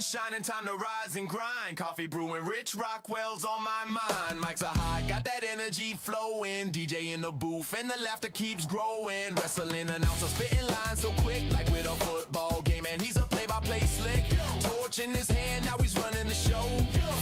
sun shining, time to rise and grind. Coffee brewing, Rich Rockwell's on my mind. Mics are hot, got that energy flowing. DJ in the booth and the laughter keeps growing. Wrestling announcer spitting lines so quick, like with a football game. And he's a play-by-play slick. Torch in his hand, now he's running the show.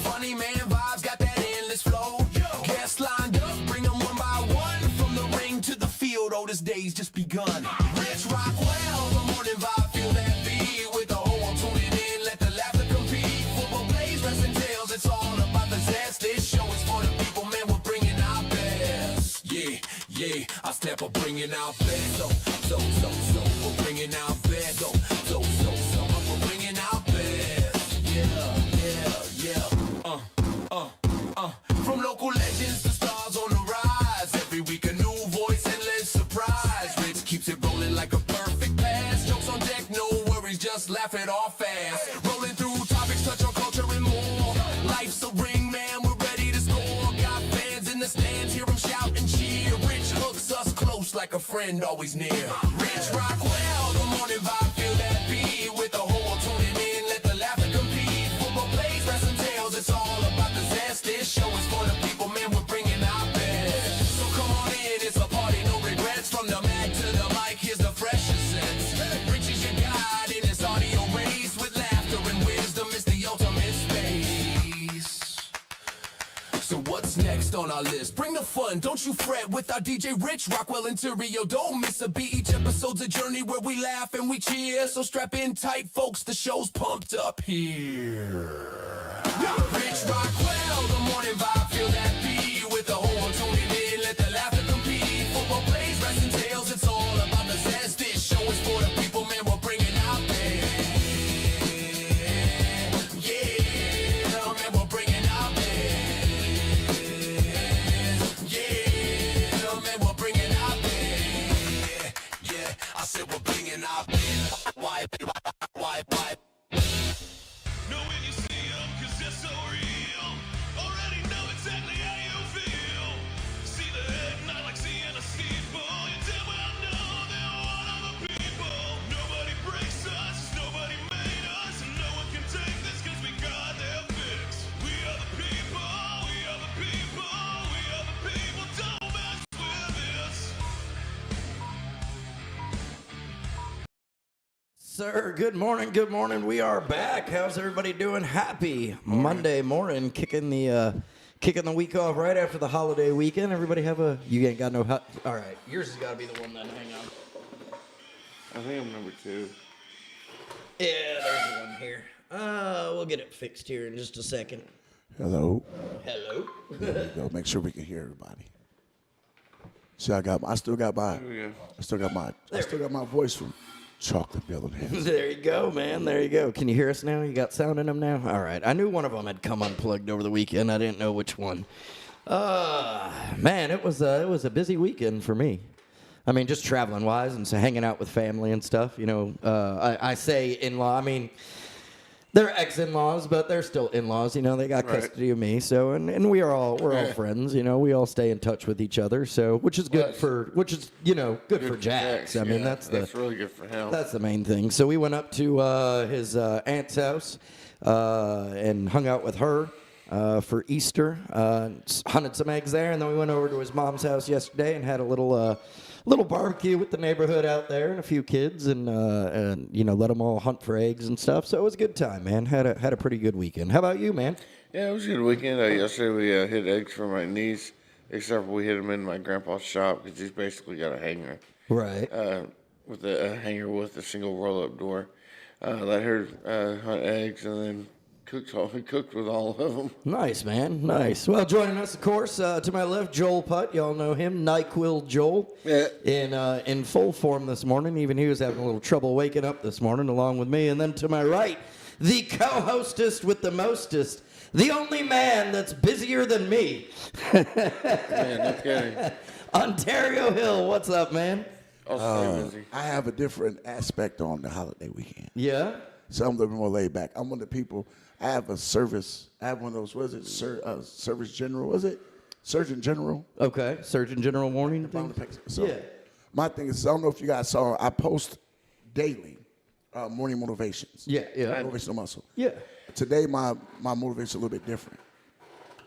Funny man vibes, got that endless flow. Guests lined up, bring them one by one. From the ring to the field, oh, this day's just begun. Rich Rockwell, the morning vibe, feel that beat. With the whole world tuning in, let the laughter compete. Football plays, wrestling tales, it's all about the zest. This show is for the people, man, we're bringing our best. Yeah, I step up, bringing our best. So, we're bringing our best. So, we're bringing our best. Yeah. From local legends to stars on the rise. Every week a new voice, endless surprise. Rich keeps it rolling like a perfect pass. Jokes on deck, no worries, just laugh it off fast. Rolling through topics, touch on culture and more. Life's a ring, man, we're ready to score. Got fans in the stands, hear them shout and cheer. Rich hooks us close like a friend always near. Rich Rockwell, the morning vibe, feel that beat. With the whole world tuning in, let the laughter compete. Football plays, wrestling tales, it's all about the zest. This show is for the people, man, we're bringing our best. So come on in, it's a party, no regrets. From the mag to the mic, here's the freshest sense. Rich is your guide in this audio race. With laughter and wisdom, it's the ultimate space. So what's next on our list? Bring the fun, don't you fret. With our DJ Rich Rockwell and Terrio, don't miss a beat. Each episode's a journey where we laugh and we cheer. So strap in tight, folks, the show's pumped up here. Rich Rockwell, the morning vibe, feel that beat. With the whole world tuning in, let the laughter compete. Football plays, wrestling tales, it's all about the zest. This show is for the people, man, we're bringing our best. Yeah, man, we're bringing our best. Yeah, man, we're bringing our best. Yeah, I said we're bringing our best. Why? Know when you see them, cause they're so real. Already know exactly how you feel. See the head, not like seeing a steeple. You damn well know they're one of the people. Nobody breaks us, nobody made us. And no one can take this cause we got their fix. We are the people, we are the people, we are the people. Don't mess with us. Sir, good morning. We are back. How's everybody doing? Happy Monday morning, kicking the week off right after the holiday weekend. Everybody have a, you ain't got no hot, all right, yours has got to be the one then, hang on. I think I'm number 2. Yeah, there's the one here. We'll get it fixed here in just a second. Hello. Hello. Go make sure we can hear everybody. See, I still got my voice from Chocolate Bill and Hands. There you go, man. There you go. Can you hear us now? You got sound in them now? All right. I knew one of them had come unplugged over the weekend. I didn't know which one. Man, it was a busy weekend for me. I mean, just traveling wise and so hanging out with family and stuff. You know, I say in-law. I mean, they're ex-in-laws, but they're still in-laws. You know, they got custody of me. So, and we're all friends. You know, we all stay in touch with each other. So, which is good for Jax. I mean, that's really good for him. That's the main thing. So we went up to his aunt's house and hung out with her for Easter. Hunted some eggs there, and then we went over to his mom's house yesterday and had a little barbecue with the neighborhood out there and a few kids, and you know, let them all hunt for eggs and stuff. So it was a good time, man. Had a pretty good weekend. How about you, man? Yeah, it was a good weekend. Yesterday we hid eggs for my niece, except for we hid them in my grandpa's shop because he's basically got a hanger. Right. With a hanger with a single roll-up door. Let her hunt eggs and then cooked with all of them. Nice, man. Nice. Well, joining us, of course, to my left, Joel Putt. Y'all know him, NyQuil Joel. Yeah. In full form this morning. Even he was having a little trouble waking up this morning, along with me. And then to my right, the co-hostess with the mostest, the only man that's busier than me. Man, no kidding. Ontario Hill, what's up, man? Busy. I have a different aspect on the holiday weekend. Yeah? So I'm a little more laid back. I'm one of the people, I have a service, I have one of those, what is it, Service General, was it? Surgeon General? Okay, Surgeon General warning thing? So Yeah. my thing is, I don't know if you guys saw, I post daily morning motivations. Yeah, yeah. Motivational muscle. Yeah. Today, my motivation is a little bit different.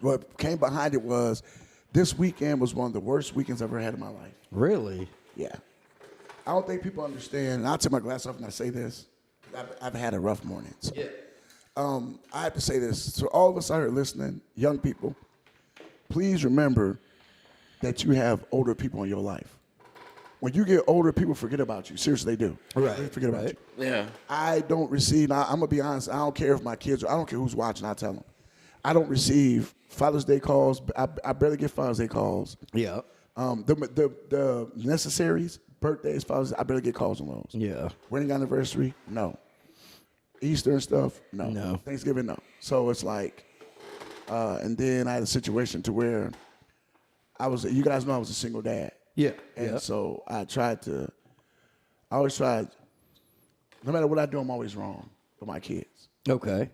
What came behind it was this weekend was one of the worst weekends I've ever had in my life. Really? Yeah. I don't think people understand, and I'll take my glass off and I say this. I've had a rough morning. So, I have to say this. To all of us out here listening, young people, please remember that you have older people in your life. When you get older, people forget about you. Seriously, they do. Right, They forget about right. you. Yeah. I don't receive, I'm going to be honest, I don't care if my kids, I don't care who's watching, I tell them. I don't receive Father's Day calls. I barely get Father's Day calls. Yeah. The necessaries, birthdays, Father's Day, I barely get calls on those. Yeah. Wedding anniversary, no. Easter and stuff, no. No. Thanksgiving, no. So it's like, and then I had a situation to where you guys know I was a single dad. Yeah. And yeah. so I always tried, no matter what I do, I'm always wrong with my kids. Okay.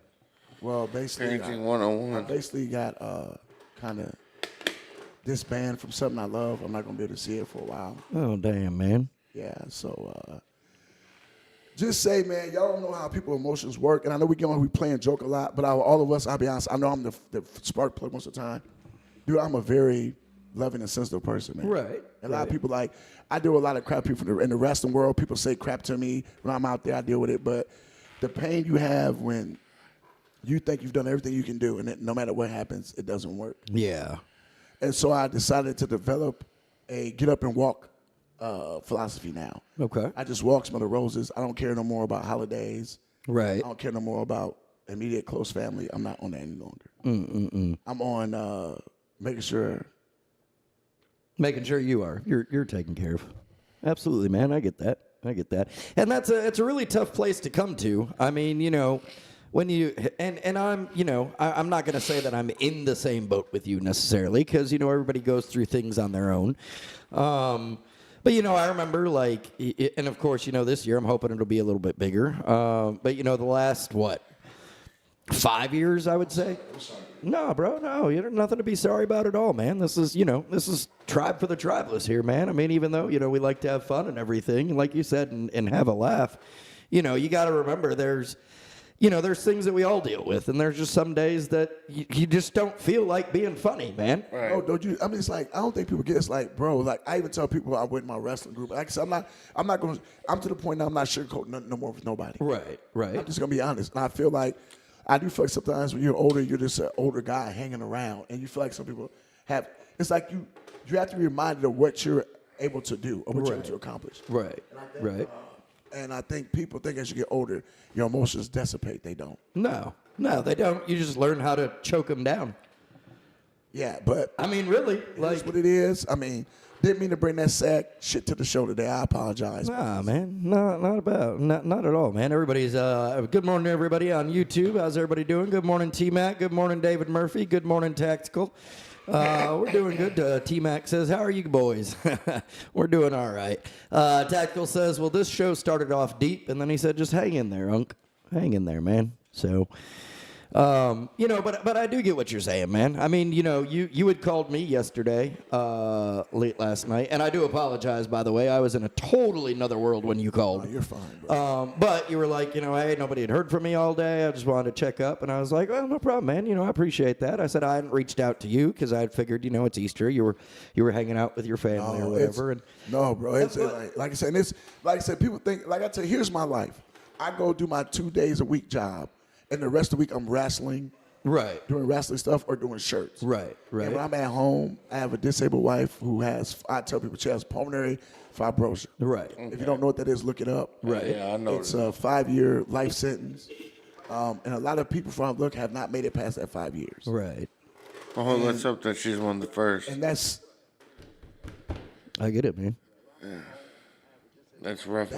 Well, basically, Parenting I 101. basically got kind of disbanded from something I love. I'm not going to be able to see it for a while. Oh, damn, man. Yeah, so just say, man, y'all don't know how people's emotions work. And I know we play and joke a lot, but all of us, I'll be honest, I know I'm the spark plug most of the time. Dude, I'm a very loving and sensitive person, man. Right, A lot of right. people I do a lot of crap. People in the wrestling world, people say crap to me. When I'm out there, I deal with it. But the pain you have when you think you've done everything you can do, and no matter what happens, it doesn't work. Yeah. And so I decided to develop a get up and walk philosophy now. Okay. I just walk, smell the roses. I don't care no more about holidays. Right. I don't care no more about immediate close family. I'm not on that any longer. I'm on making sure. Making sure you're taken care of. Absolutely, man. I get that. And it's a really tough place to come to. I mean, when you and I'm, I'm not going to say that I'm in the same boat with you necessarily because everybody goes through things on their own. But I remember and of course, this year I'm hoping it'll be a little bit bigger. But the last 5 years, I would say. No, bro, no, you have nothing to be sorry about at all, man. This is tribe for the tribeless here, man. I mean, even though, we like to have fun and everything, like you said, and have a laugh, you got to remember there's things that we all deal with, and there's just some days that you just don't feel like being funny, man. Right. Oh, don't you? I mean, it's like I don't think people get. It's like, bro. Like I even tell people I went in my wrestling group. Like I said, I'm not going. I'm to the point now. I'm not sugarcoating no more with nobody. Right. I'm just gonna be honest. And I feel like sometimes when you're older, you're just an older guy hanging around, and you feel like some people have. It's like you have to be reminded of what you're able to do or what you're able to accomplish. Right. Right. And I think people think as you get older, your emotions dissipate. They don't. No, they don't. You just learn how to choke them down. Yeah, but I mean, really, that's what it is. I mean, didn't mean to bring that sad shit to the show today. I apologize. Nah, man, not at all, man. Everybody's good morning, everybody on YouTube. How's everybody doing? Good morning, T-Mac. Good morning, David Murphy. Good morning, Tactical. We're doing good. T-Mac says, how are you boys? We're doing all right. Tactical says, well, this show started off deep, and then he said, just hang in there, Unc. Hang in there, man. So, but I do get what you're saying, man. I mean, you had called me yesterday, late last night, and I do apologize, by the way. I was in a totally another world when you called. Oh, you're fine, bro. But you were like, hey, nobody had heard from me all day. I just wanted to check up, and I was like, well, no problem, man. I appreciate that. I said I hadn't reached out to you because I had figured, it's Easter. You were hanging out with your family or whatever. No, bro. It's like I said, people think, like I tell you, here's my life. I go do my 2 days a week job, and the rest of the week I'm wrestling, Right. doing wrestling stuff or doing shirts. Right. And when I'm at home, I have a disabled wife who I tell people she has pulmonary fibrosis. Right. If you don't know what that is, look it up. Right. Yeah, I know. It's a 5-year life sentence. And a lot of people from look have not made it past that 5 years. Right. Well, let's hope that she's one of the first. And that's I get it, man. That's rough.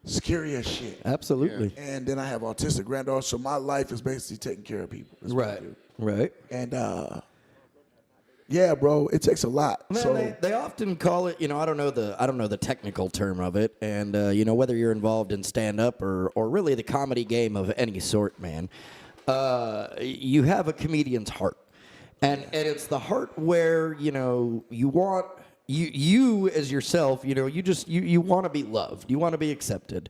scary as shit. Absolutely. And then I have autistic granddaughter, so my life is basically taking care of people. That's what I Right. do. Right. And yeah, bro, it takes a lot. Man, So they often call it, I don't know the technical term of it, and whether you're involved in stand up or really the comedy game of any sort, man, you have a comedian's heart, and it's the heart where you want you as yourself, you want to be loved, you want to be accepted.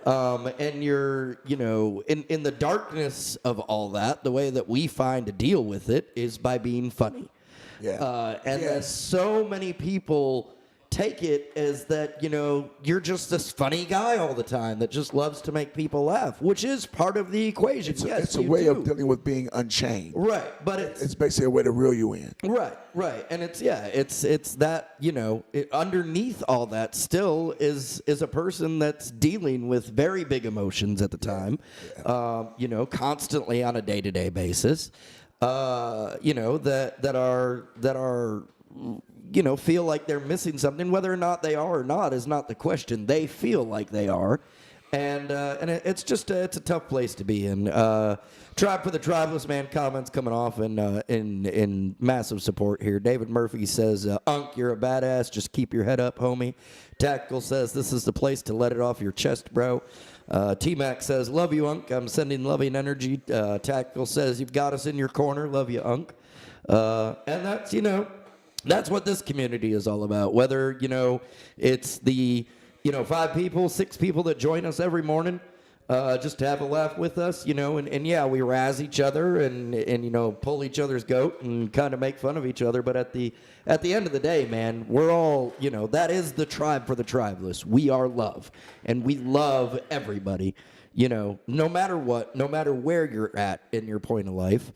And you're, in the darkness of all that, the way that we find to deal with it is by being funny. Yeah. And then so many people take it as that, you're just this funny guy all the time that just loves to make people laugh, which is part of the equation. It's a way of dealing with being unchained. Right, but it's basically a way to reel you in. right, and it's that underneath all that still is a person that's dealing with very big emotions at the time, constantly on a day-to-day basis, that are feel like they're missing something. Whether or not they are or not is not the question. They feel like they are, and it's just it's a tough place to be in. Tribe for the Tribeless, man. Comments coming off in massive support here. David Murphy says, "Unc, you're a badass. Just keep your head up, homie." Tactical says, "This is the place to let it off your chest, bro." T-Mac says, "Love you, Unc. I'm sending loving energy." Tactical says, "You've got us in your corner. Love you, Unc." And that's that's what this community is all about. Whether, it's the, 5 people, 6 people that join us every morning just to have a laugh with us, and yeah, we razz each other and pull each other's goat and kind of make fun of each other. But at the end of the day, man, we're all, that is the tribe for the tribeless. We are love, and we love everybody, no matter what, no matter where you're at in your point of life.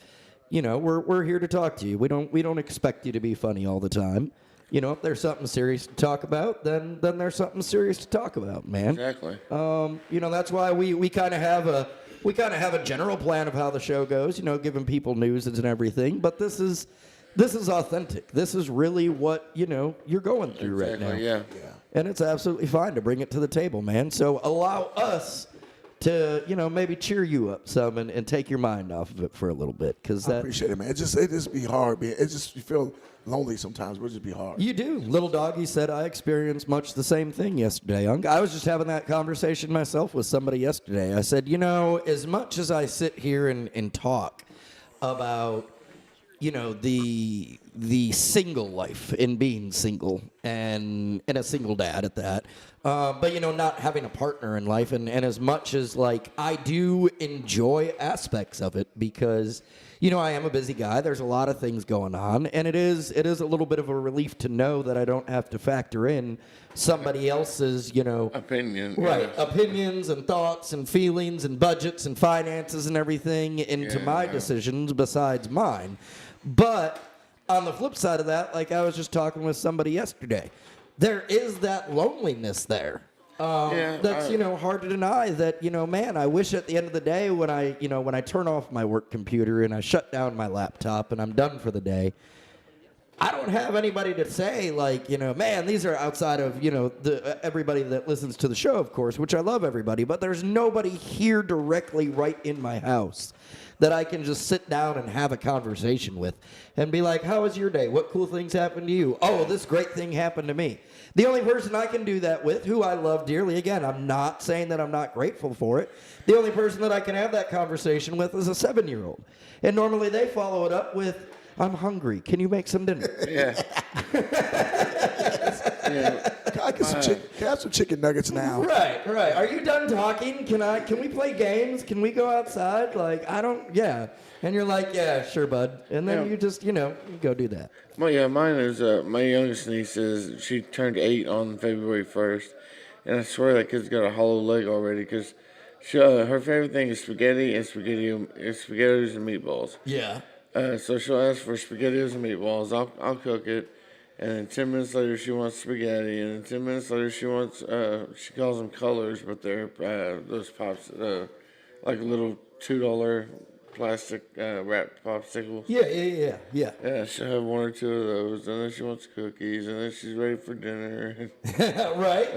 We're here to talk to you. We don't expect you to be funny all the time. If there's something serious to talk about, then there's something serious to talk about, man. Exactly. That's why we kind of have a general plan of how the show goes. Giving people news and everything. But this is authentic. This is really what you're going through right now. Yeah. And it's absolutely fine to bring it to the table, man. So allow us to maybe cheer you up some and take your mind off of it for a little bit, because I appreciate it, man. It just be hard, man. You feel lonely sometimes. It would just be hard. You do. Little Doggy said, "I experienced much the same thing yesterday, Unc." I was just having that conversation myself with somebody yesterday. I said, as much as I sit here and talk about the single life and being single and a single dad at that, but not having a partner in life, and as much as I do enjoy aspects of it, because I am a busy guy. There's a lot of things going on, and it is a little bit of a relief to know that I don't have to factor in somebody else's opinion, right? Opinions and thoughts and feelings and budgets and finances and everything into my decisions besides mine. But on the flip side of that, I was just talking with somebody yesterday, there is that loneliness there. That's hard to deny. That man, I wish at the end of the day when I turn off my work computer and I shut down my laptop and I'm done for the day, I don't have anybody to say man, these are outside of everybody that listens to the show, of course, which I love everybody, but there's nobody here directly right in my house that I can just sit down and have a conversation with and be like, "How was your day? What cool things happened to you? Oh, this great thing happened to me." The only person I can do that with, who I love dearly, again, I'm not saying that I'm not grateful for it, the only person that I can have that conversation with is a 7-year-old. And normally they follow it up with, "I'm hungry. Can you make some dinner?" Yeah. Can I have some chicken nuggets now? Right. Are you done talking? Can we play games? Can we go outside? And you're like, "Yeah, sure, bud." And then you just, you go do that. Well, mine is, my youngest niece she turned 8 on February 1st, and I swear that kid's got a hollow leg already, because her favorite thing is spaghetti and spaghettios and meatballs. Yeah. So she'll ask for spaghettios and meatballs. I'll cook it. And then 10 minutes later, she wants spaghetti. And then 10 minutes later, she wants, she calls them colors, but they're those pops, like little $2 plastic wrapped popsicles. Yeah. Yeah, she'll have 1 or 2 of those. And then she wants cookies. And then she's ready for dinner. Right.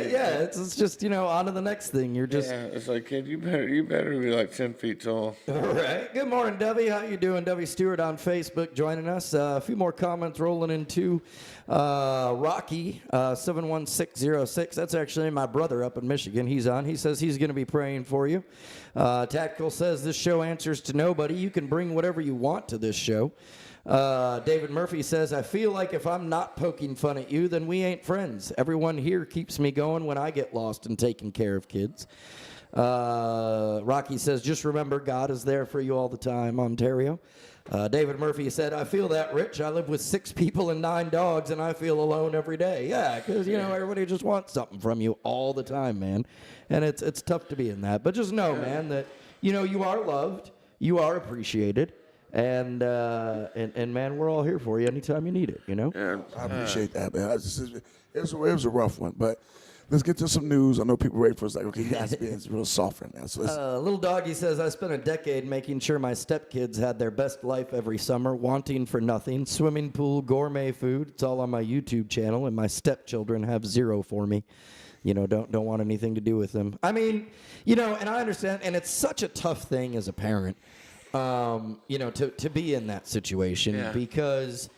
Yeah, it's just, on to the next thing. You're just... Yeah, it's like, kid, you better be like 10 feet tall. All right. Good morning, Debbie. How you doing? Debbie Stewart on Facebook joining us. A few more comments rolling into Rocky 71606. That's actually my brother up in Michigan. He's on. He says he's going to be praying for you. Tactical says this show answers answers to nobody. You can bring whatever you want to this show. David Murphy says, I feel like if I'm not poking fun at you, then we ain't friends. Everyone here keeps me going when I get lost in taking care of kids. Rocky says, just remember, God is there for you all the time, Ontario. David Murphy said, I feel that, Rich. I live with 6 people and 9 dogs, and I feel alone every day. Yeah, because, everybody just wants something from you all the time, man. And it's tough to be in that. But just know, man, that, you are loved. You are appreciated. And man, we're all here for you anytime you need it, Yeah, I appreciate that, man. It was a rough one, but let's get to some news. I know people ready for us. Like, okay, you guys being real soft right now. So Little Doggy says, I spent a decade making sure my stepkids had their best life every summer, wanting for nothing, swimming pool, gourmet food. It's all on my YouTube channel, and my stepchildren have 0 for me. Don't want anything to do with them. I mean, and I understand, and it's such a tough thing as a parent, to be in that situation because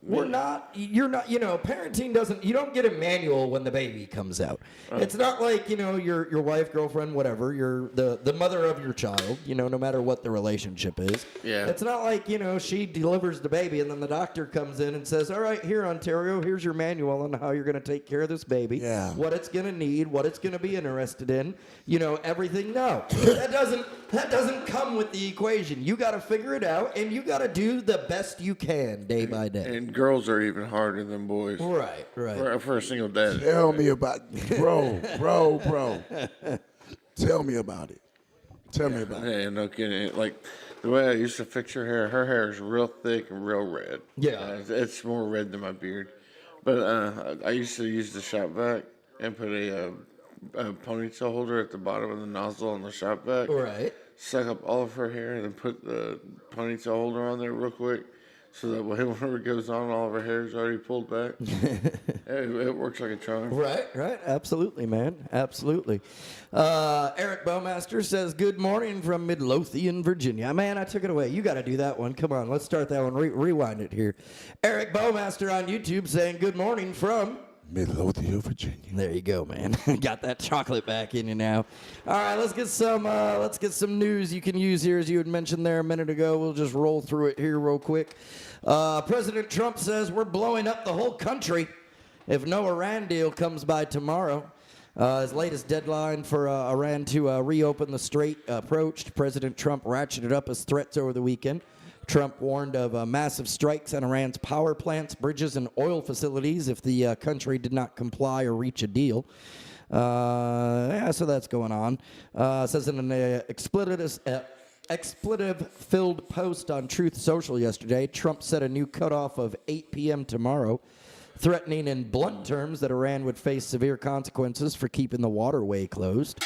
you're not, parenting doesn't, you don't get a manual when the baby comes out. It's not like, your wife, girlfriend, whatever, you're the mother of your child, no matter what the relationship is. Yeah. It's not like, she delivers the baby and then the doctor comes in and says, all right, here, Ontario, here's your manual on how you're going to take care of this baby. Yeah. What it's going to need, what it's going to be interested in, everything. No, that doesn't come with the equation. You got to figure it out and you got to do the best you can day by day. And girls are even harder than boys. Right. For a single dad. tell me about bro. Tell me about it. Tell me about it. Yeah, no kidding. Like the way I used to fix her hair is real thick and real red. Yeah. It's more red than my beard. But I used to use the shop vac and put a ponytail holder at the bottom of the nozzle on the shop vac. Right. Suck up all of her hair and then put the ponytail holder on there real quick. So that whenever it goes on, all of her hair is already pulled back. It works like a charm. Right. Absolutely, man. Absolutely. Eric Bowmaster says, good morning from Midlothian, Virginia. Man, I took it away. You got to do that one. Come on, let's start that one. Rewind it here. Eric Bowmaster on YouTube saying, good morning from Midlothian, Virginia. There you go, man. Got that chocolate back in you now. All right, let's get some news you can use here, as you had mentioned there a minute ago. We'll just roll through it here real quick. President Trump says we're blowing up the whole country if no Iran deal comes by tomorrow. His latest deadline for Iran to reopen the strait approached. President Trump ratcheted up his threats over the weekend. Trump warned of massive strikes on Iran's power plants, bridges, and oil facilities if the country did not comply or reach a deal. So that's going on. Says in an expletive-filled post on Truth Social yesterday, Trump set a new cutoff of 8 p.m. tomorrow, threatening in blunt terms that Iran would face severe consequences for keeping the waterway closed.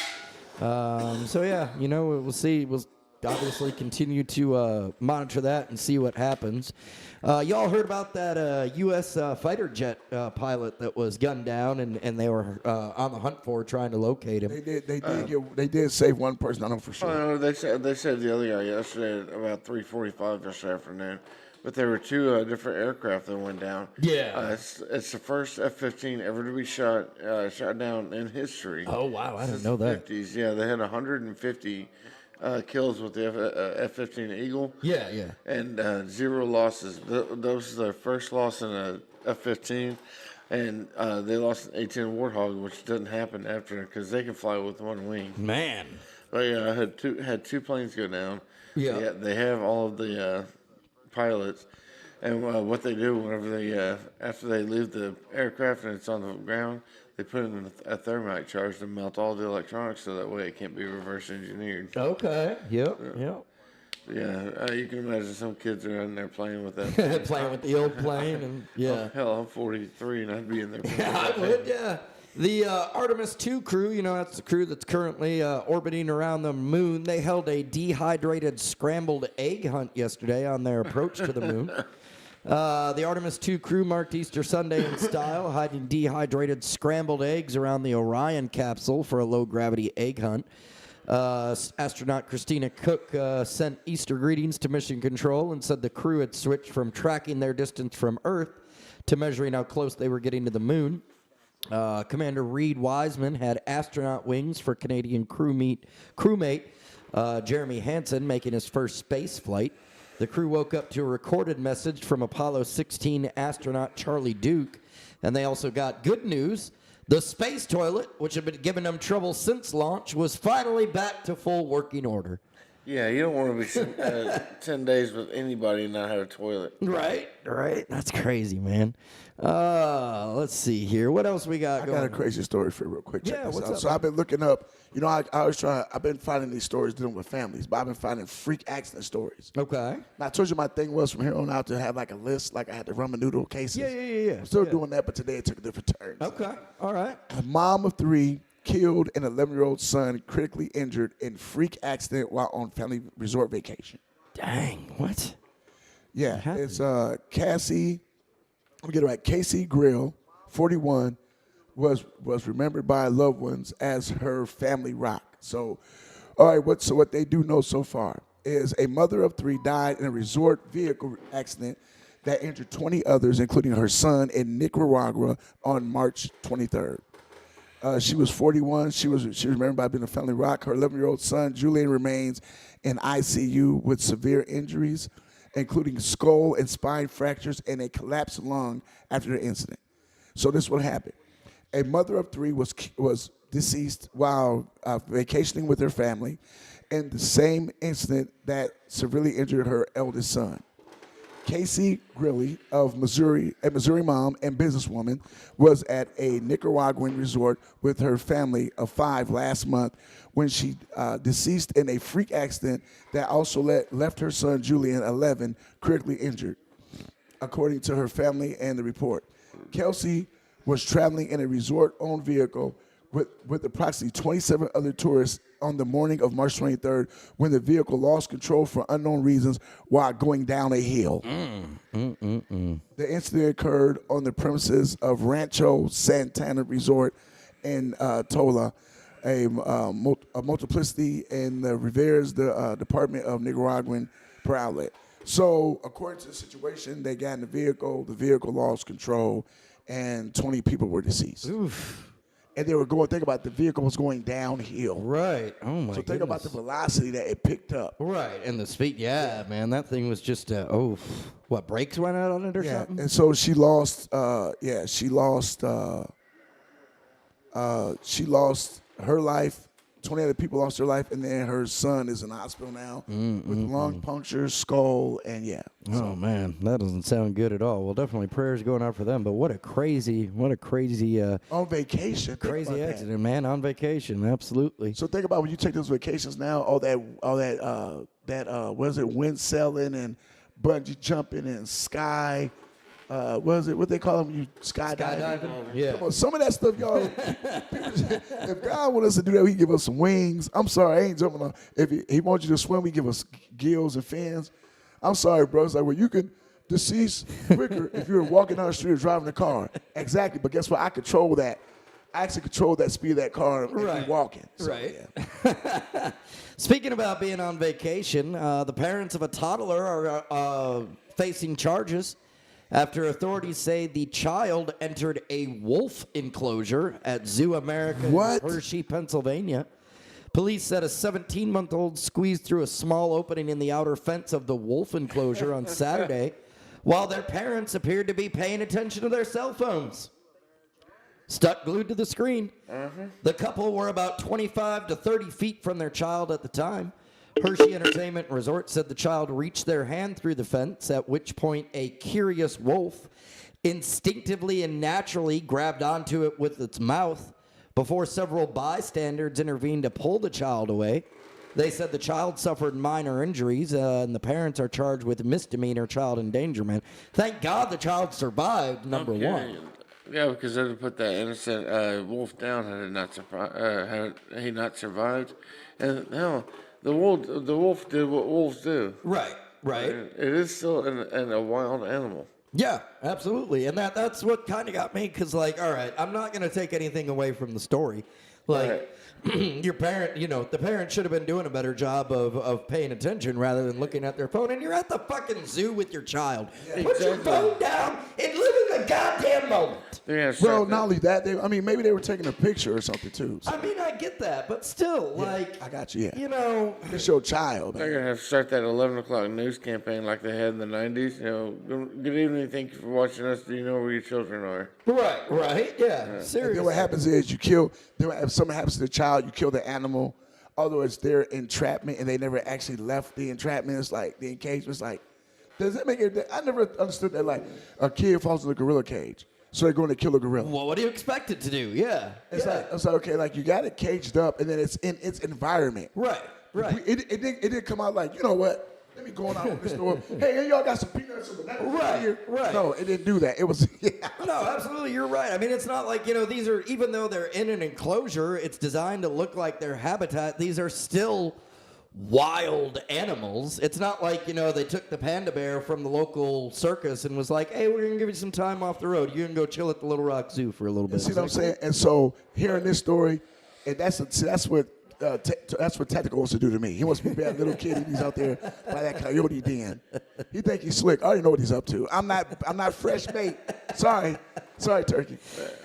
We'll see. We'll obviously continue to monitor that and see what happens. Y'all heard about that U.S. fighter jet pilot that was gunned down and they were on the hunt for, trying to locate him. They did save one person. I know for sure. Oh, no, they said the other guy yesterday at about 3:45 this afternoon. But there were 2 different aircraft that went down. Yeah. It's the first F-15 ever to be shot down in history. Oh, wow. I didn't know that. 50s. Yeah, they had 150 kills with the F-15 Eagle. Yeah. And 0 losses. Those are their first loss in a F-15. And they lost an A-10 Warthog, which doesn't happen after because they can fly with one wing. Man. But yeah, I had 2 planes go down. Yeah. They have all of the pilots, and what they do whenever they after they leave the aircraft and it's on the ground, they put in a thermite charge to melt all the electronics so that way it can't be reverse engineered. Okay. Yep. Yeah, you can imagine some kids are in there playing with that. Playing with the old plane and yeah. Oh, hell, I'm 43 and I'd be in there. I would, yeah. The Artemis 2 crew, that's the crew that's currently orbiting around the moon. They held a dehydrated scrambled egg hunt yesterday on their approach to the moon. The Artemis 2 crew marked Easter Sunday in style, hiding dehydrated scrambled eggs around the Orion capsule for a low-gravity egg hunt. Astronaut Christina Cook sent Easter greetings to Mission Control and said the crew had switched from tracking their distance from Earth to measuring how close they were getting to the moon. Commander Reed Wiseman had astronaut wings for Canadian crewmate Jeremy Hansen making his first space flight. The crew woke up to a recorded message from Apollo 16 astronaut Charlie Duke, and they also got good news. The space toilet, which had been giving them trouble since launch, was finally back to full working order. Yeah, you don't want to be 10 days with anybody and not have a toilet. Right. That's crazy, man. Let's see here. What else we got I going got a on? crazy story for you real quick. Check Yeah, this what's out. up, So man? I've been looking up, I've been finding these stories dealing with families, but I've been finding freak accident stories. Okay. Now, I told you my thing was from here on out to have like a list, like I had the ramen noodle cases. Yeah. I'm still Yeah. doing that, but today it took a different turn. Okay. All right. A mom of 3 killed an 11-year-old son critically injured in freak accident while on family resort vacation. Dang. What? Yeah, happened? it's Cassie. Let me get it right. Casey Grill, 41, was remembered by loved ones as her family rock. So, all right, what they do know so far is a mother of 3 died in a resort vehicle accident that injured 20 others, including her son, in Nicaragua on March 23rd. She was 41. She was remembered by being a family rock. Her 11-year-old son, Julian, remains in ICU with severe injuries, including skull and spine fractures and a collapsed lung after the incident. So this is what happened. A mother of 3 was deceased while vacationing with her family in the same incident that severely injured her eldest son. Casey Grilly of Missouri, a Missouri mom and businesswoman, was at a Nicaraguan resort with her family of 5 last month when she deceased in a freak accident that also left her son Julian, 11, critically injured, according to her family and the report. Kelsey was traveling in a resort-owned vehicle with approximately 27 other tourists on the morning of March 23rd when the vehicle lost control for unknown reasons while going down a hill. The incident occurred on the premises of Rancho Santana Resort in Tola, a multiplicity in the Rivera's Department of Nicaraguan per outlet. So according to the situation, they got in the vehicle lost control, and 20 people were deceased. Oof. And they were think about the vehicle was going downhill. Right. Oh my. So think about the velocity that it picked up. Right, and the speed. Yeah, man, that thing was just. What, brakes went out on it or Yeah, something? and so she lost. She lost her life. 20 other people lost their life, and then her son is in the hospital now with lung puncture, skull, and yeah. Oh man, that doesn't sound good at all. Well, definitely prayers going out for them. But what a crazy On vacation. Think crazy about that. accident, man. On vacation, absolutely. So think about when you take those vacations now, all that what is it, wind sailing and bungee jumping and sky, what they call them, you skydiving? Yeah. Come on, some of that stuff, y'all. If God wants us to do that, He give us some wings. I'm sorry, I ain't jumping on. If he wants you to swim, He give us gills and fins. I'm sorry, bro. It's like, well, you can decease quicker if you're walking down the street or driving a car. Exactly, but guess what? I control that. I actually control that speed of that car if Right. you're walking. So, Right. yeah. Speaking about being on vacation, the parents of a toddler are facing charges after authorities say the child entered a wolf enclosure at Zoo America What? in Hershey, Pennsylvania. Police said a 17-month-old squeezed through a small opening in the outer fence of the wolf enclosure on Saturday, while their parents appeared to be paying attention to their cell phones. Stuck glued to the screen. The couple were about 25 to 30 feet from their child at the time. Hershey Entertainment Resort said the child reached their hand through the fence, at which point a curious wolf instinctively and naturally grabbed onto it with its mouth before several bystanders intervened to pull the child away. They said the child suffered minor injuries, and the parents are charged with misdemeanor child endangerment. Thank God the child survived, number one. Yeah, because they'd have put that innocent wolf down had he not survived. And no, the wolf did what wolves do. Right. It is still a wild animal. Yeah, absolutely. And that's what kind of got me, because, like, all right, I'm not going to take anything away from the story. Like, your parent, the parent should have been doing a better job of paying attention rather than looking at their phone. And you're at the fucking zoo with your child. Put your phone down and live in the the goddamn moment. They're gonna Well, start not that. only that, maybe they were taking a picture or something too. So, I mean, I get that, but still, like, I got you. Yeah, you know, it's your child, They're man. gonna have to start that 11 o'clock news campaign like they had in the 90s. You know, good evening, thank you for watching us. Do you know where your children are? right, yeah, And seriously. then what happens is you kill. Then if something happens to the child, you kill the animal. Although it's their entrapment and they never actually left the entrapment. It's like the encagement's like. Does that make it? I never understood that. Like a kid falls in a gorilla cage, so they're going to kill a gorilla. Well, what do you expect it to do? Yeah, It's yeah. like okay, like you got it caged up, and then it's in its environment. right. It didn't come out like, you know what? Let me go on out to the store. Hey, y'all got some peanuts and bananas Right, here? right. No, it didn't do that. It was yeah. No, absolutely, you're right. I mean, it's not like, these are, even though they're in an enclosure, it's designed to look like their habitat. These are still wild animals. It's not like, they took the panda bear from the local circus and was like, hey, we're going to give you some time off the road. You can go chill at the Little Rock Zoo for a little bit. See what I'm saying? And so hearing this story, and that's what Tactical wants to do to me. He wants me to be that little kid and he's out there by that coyote den. He think he's slick. I already know what he's up to. I'm not fresh bait. Sorry, Turkey.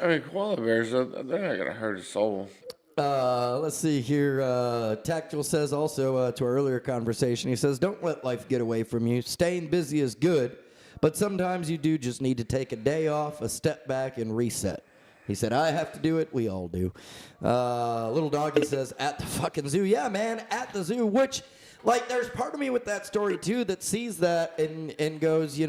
I mean, koala bears, they're not gonna hurt a soul. Let's see here. Tactical says also to our earlier conversation, he says, don't let life get away from you. Staying busy is good, but sometimes you do just need to take a day off, a step back, and reset. He said, I have to do it. We all do. Little Doggy says, at the fucking zoo. Yeah, man, at the zoo, which, like, there's part of me with that story, too, that sees that and goes,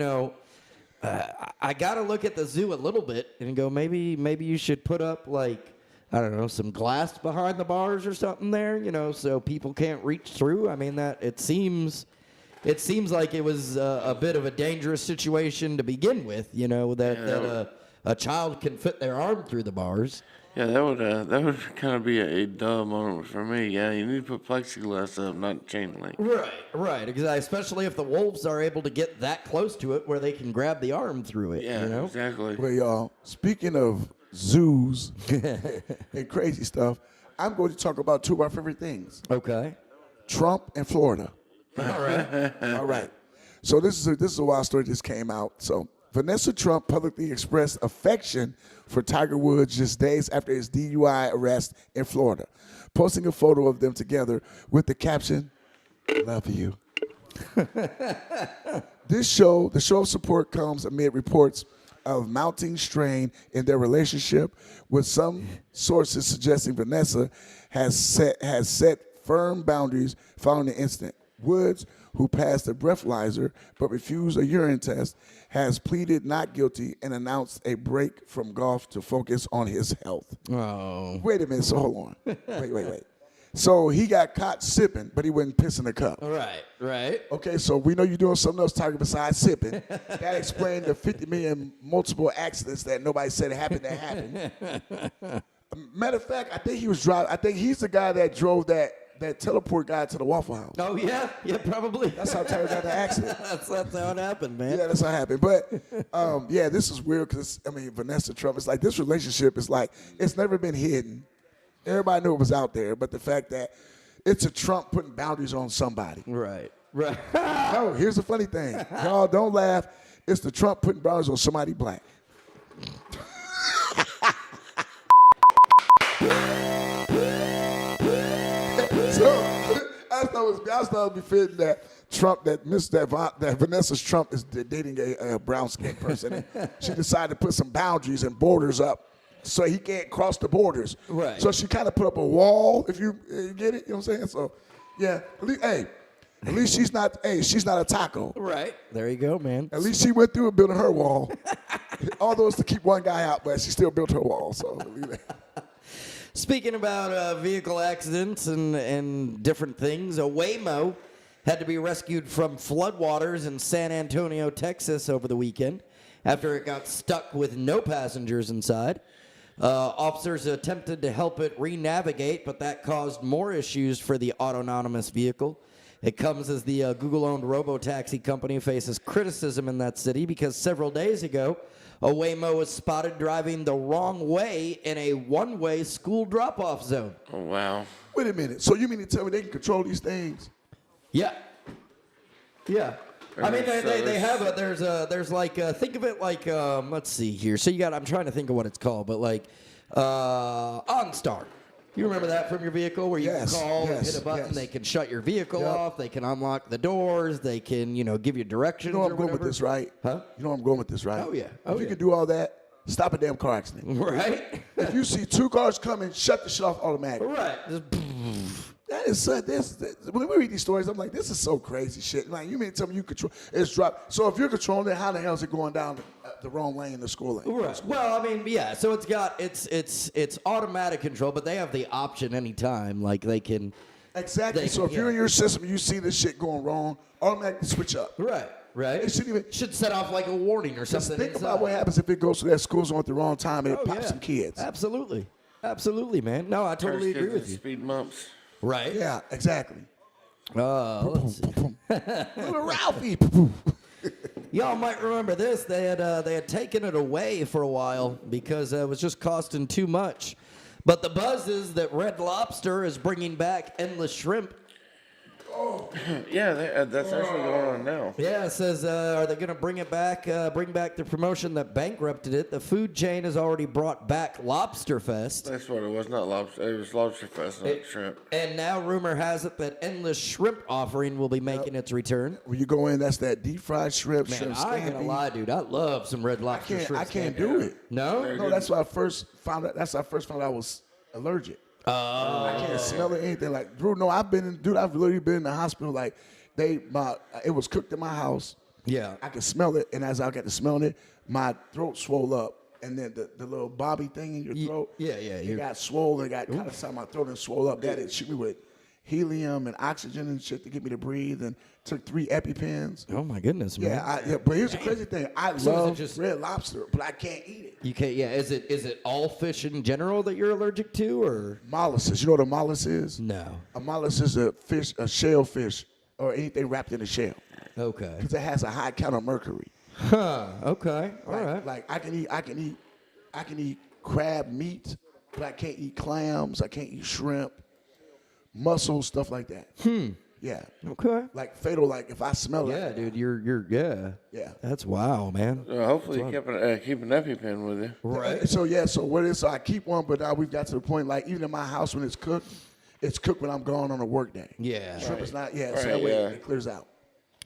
I got to look at the zoo a little bit and go, maybe you should put up, like, I don't know, some glass behind the bars or something there, so people can't reach through. I mean, that it seems like it was a bit of a dangerous situation to begin with, that a child can fit their arm through the bars. Yeah, that would kind of be a dumb moment for me. Yeah, you need to put plexiglass up, not chain link. Right, exactly. Especially if the wolves are able to get that close to it where they can grab the arm through it. Yeah, exactly. Well, y'all, speaking of zoos and crazy stuff, I'm going to talk about two of our favorite things. Okay. Trump and Florida. All right. So this is a wild story that just came out. So Vanessa Trump publicly expressed affection for Tiger Woods just days after his DUI arrest in Florida, posting a photo of them together with the caption, "Love you." The show of support comes amid reports of mounting strain in their relationship, with some sources suggesting Vanessa has set firm boundaries following the incident. Woods, who passed a breathalyzer but refused a urine test, has pleaded not guilty and announced a break from golf to focus on his health. Oh. Wait a minute, so hold on. Wait. So he got caught sipping, but he wouldn't piss in the cup. Right. Okay, so we know you're doing something else, Tiger, besides sipping. That explained the 50 million multiple accidents that nobody said happened. Matter of fact, I think he was driving. I think he's the guy that drove that teleport guy to the Waffle House. Oh, yeah, probably. That's how Tiger got the accident. that's how it happened, man. Yeah, that's how it happened. But, this is weird because, Vanessa Trump, it's like this relationship is like, it's never been hidden. Everybody knew it was out there, but the fact that it's a Trump putting boundaries on somebody. Right. No, here's the funny thing. Y'all don't laugh. It's the Trump putting boundaries on somebody black. So I thought it would be fitting that Trump, that Vanessa Trump is dating a brown skinned person. And she decided to put some boundaries and borders up so he can't cross the borders. Right. So she kind of put up a wall, if you get it, you know what I'm saying? So, yeah, at least she's not a taco. Right. There you go, man. At least she went through and building her wall. Although it's to keep one guy out, but she still built her wall. So. Speaking about vehicle accidents and different things, a Waymo had to be rescued from floodwaters in San Antonio, Texas over the weekend after it got stuck with no passengers inside. Officers attempted to help it re-navigate, but that caused more issues for the autonomous vehicle. It comes as the Google-owned robo-taxi company faces criticism in that city because several days ago, a Waymo was spotted driving the wrong way in a one-way school drop-off zone. Oh, wow. Wait a minute. So you mean to tell me they can control these things? Yeah. I mean, So they it's- have there's like think of it like let's see here. So you got I'm trying to think of what it's called, but like OnStar. You remember that from your vehicle where you Yes, can call and yes, hit a button, yes. they can shut your vehicle Yep. off, they can unlock the doors, they can give you directions. You know where or I'm going with whatever. this, right? Huh? You know where I'm going with this, right? Oh, yeah. Oh, if you yeah. can do all that, stop a damn car accident. Right? If you see 2 cars coming, shut the shit off automatically. Right. Just, That is this. When we read these stories, I'm like, this is so crazy shit. Like, you mean to tell me you control? It's dropped. So if you're controlling it, how the hell is it going down the wrong lane, the school lane? right. Well, I mean, yeah. So it's automatic control, but they have the option anytime. Like they can. Exactly. They- So if you're in your system, and you see this shit going wrong, automatically switch up. Right. Right. It shouldn't even. Should set off like a warning or Just something. think inside. about what happens if it goes to that school zone at the wrong time and it Oh, pops yeah. some kids. Absolutely. Absolutely, man. No, I totally First agree kids with with you. Speed bumps. Right. Yeah, exactly. Let's see. Little Ralphie. Y'all might remember this. They had taken it away for a while because it was just costing too much. But the buzz is that Red Lobster is bringing back endless shrimp. Yeah, that's actually going on now. Yeah, it says, are they going to bring it back? Bring back the promotion that bankrupted it. The food chain has already brought back Lobster Fest. That's what it was, not lobster. It was Lobster Fest, not shrimp. And now rumor has it that endless shrimp offering will be making its return. When you go in, that's that deep fried shrimp, Man, shrimp I ain't gonna scampi. lie, dude. I love some Red Lobster shrimp. I can't scampi. do it. No? No, that's why I first found out. That's why I first found out I was allergic. I can't smell it, anything. Like, Drew, no, I've literally been in the hospital. Like, it was cooked in my house. Yeah. I could smell it, and as I got to smelling it, my throat swelled up, and then the little bobby thing in your throat, yeah, it got swollen. It got kind of inside my throat and swelled up. That it shoot me with helium and oxygen and shit to get me to breathe, and took 3 EpiPens. Oh my goodness, man. Yeah, but here's the crazy thing. I So is it love just- Red Lobster, but I can't eat it. You can't. Yeah. Is it all fish in general that you're allergic to, or Mollusks. You know what a mollusk is? no? A mollusk is a fish, a shellfish, or anything wrapped in a shell, Okay. because it has a high count of mercury. Huh. Okay. All right. Like I can eat crab meat, but I can't eat clams. I can't eat shrimp, mussels, stuff like that. Yeah. Okay. Like fatal. Like if I smell Yeah, it. dude. You're. Yeah. Yeah. That's wow, man. Hopefully you keep an EpiPen with you. Right. So yeah. So what is? So I keep one, but now we've got to the point. Like even in my house when it's cooked when I'm gone on a work day. Yeah. Shrimp is not. Yeah. So Right, that way yeah. it clears out.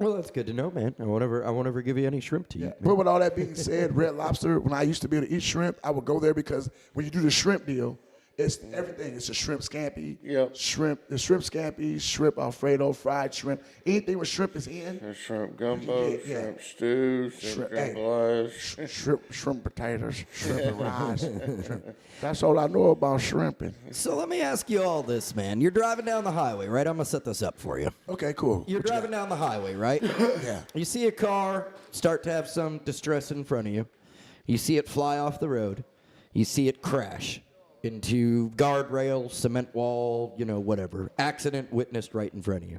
Well, that's good to know, man. I won't ever give you any shrimp to eat. But with all that being said, Red Lobster, when I used to be able to eat shrimp, I would go there because when you do the shrimp deal, it's everything. It's a shrimp scampi, Yep. the shrimp scampi, shrimp Alfredo, fried shrimp. Anything with shrimp is in. There's shrimp gumbo, Yeah. shrimp stew, shrimp Hey. jambalaya. Shrimp potatoes, shrimp and rice. Shrimp. That's all I know about shrimping. So let me ask you all this, man. You're driving down the highway, right? I'm gonna set this up for you. Okay, cool. You're driving down the highway, right? Yeah. You see a car start to have some distress in front of you. You see it fly off the road. You see it crash into guardrail, cement wall, whatever. Accident witnessed right in front of you.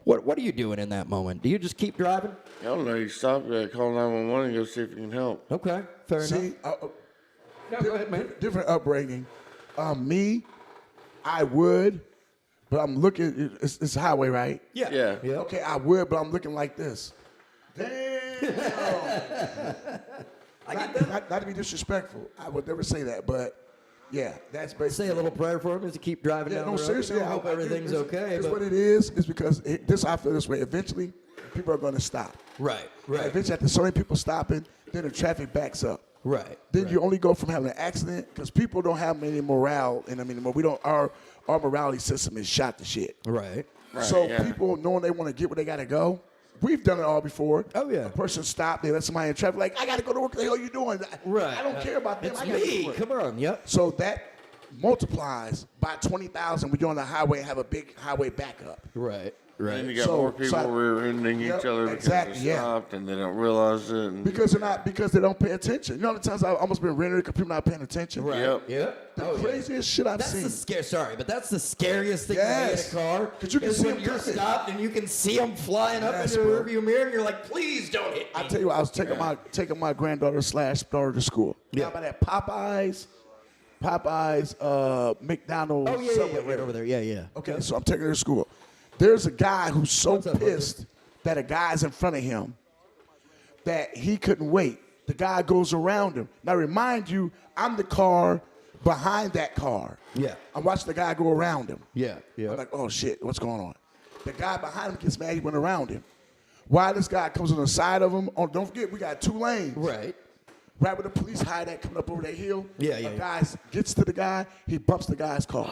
What are you doing in that moment? Do you just keep driving? I don't know. You stop, call 911 and go see if you can help. Okay, fair enough. See, Yeah, go ahead, man. different upbringing. Me, I would, but I'm looking. It's a highway, right? Yeah. Okay, I would, but I'm looking like this. Damn. Not to be disrespectful. I would never say that, but yeah, that's basically. Say a little prayer for him as you keep driving Yeah, down no, the road. seriously. I hope everything's okay. Because But... what it is because I feel this way. Eventually, people are going to stop. Right. Eventually, after so many people stopping, then the traffic backs up. Right. Then you only go from having an accident because people don't have any morale in them anymore. We don't. Our morality system is shot to shit. Right. So yeah. people knowing they want to get where they got to go. We've done it all before. Oh, yeah. A person stopped. They let somebody in traffic. Like, I got to go to work. What the hell are you doing? Right. I don't care about them. It's I gotta get to me. work. Come on. Yep. So that multiplies by 20,000 when you're on the highway and have a big highway backup. Right. And you got So- more people so I- rear-ending Yep, each other because exactly, they yeah. stopped and they don't realize it. And Because they don't pay attention. You know how many times I've almost been rendered because people not paying attention? Right. Yep. Yep. The Oh, yeah. craziest shit I've That's seen. that's the scariest thing Yes. in a car. 'Cause you can is see when 'em you're coming. stopped and you can see them flying up Yes, into the bro. rearview mirror, and you're like, please don't hit me. I tell you what, I was taking my granddaughter / daughter to school. Yeah. How about that Popeyes, McDonald's, Oh, yeah, Subway right over there. Yeah, yeah. Okay, so I'm taking her to school. There's a guy who's so What's up, pissed that a guy's in front of him that he couldn't wait. The guy goes around him. Now remind you, I'm the car behind that car. Yeah. I'm watching the guy go around him. Yeah, yeah. I'm like, oh shit, what's going on? The guy behind him gets mad, he went around him. While this guy comes on the side of him, oh, don't forget, we got 2 lanes. Right. Right where the police hide at coming up over that hill. Yeah, a yeah. guy gets to the guy, he bumps the guy's car.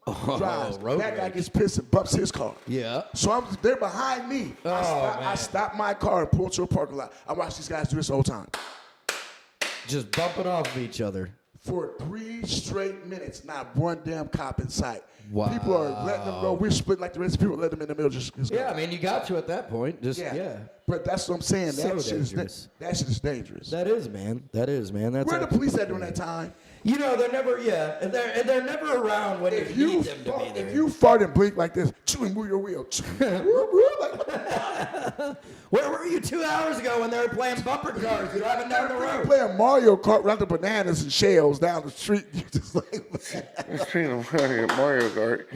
Drives. road That guy rage. gets pissed and bumps his car. Yeah. So they're behind me. I man. stop my car and pull to a parking lot. I watch these guys do this the whole time. Just bumping off of each other. For 3 straight minutes, not one damn cop in sight. Wow. People are letting them go. We're split like the rest of the people, let them in the middle. Just go. Yeah, I mean, you got to at that point. Just, yeah. But that's what I'm saying. So That dangerous. shit is dangerous. That is, man. That is, man. That's Where the absolutely police at during that time? You know, they're never, and they're never around when If you you need them to be fart, there. if you fart and blink like this, chew and move your wheel. Where were you 2 hours ago when they were playing bumper cars driving down the road? Playing Mario Kart around the bananas and shells down the street. You just like, Speaking of Mario Kart,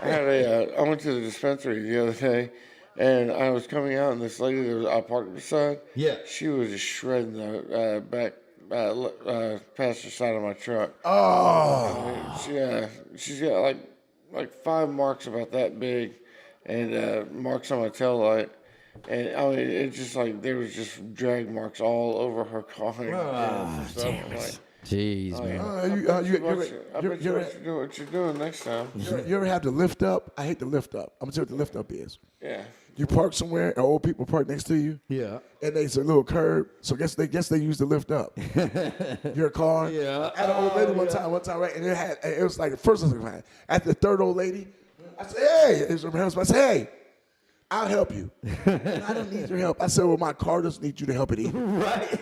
I went to the dispensary the other day, and I was coming out, and this lady that I parked beside, Yeah. she was just shredding the back passenger side of my truck. oh. She's got like 5 marks about that big, and marks on my tail light. And I mean, it's just like there was just drag marks all over her car. And stuff. I'm like, Jeez, man. I bet you what you're doing next time. You ever have to lift up? I hate to lift up. I'm gonna tell you what the lift up is. Yeah. You park somewhere and old people park next to you. Yeah. And there's a little curb, so guess they use the lift up. Your car. Yeah. I had an old lady one time, right? And it was like the first one. After the third old lady, I said, "Hey," it was her husband. I said, "Hey, I'll help you." I don't need your help. I said, "Well, my car doesn't need you to help it either." Right.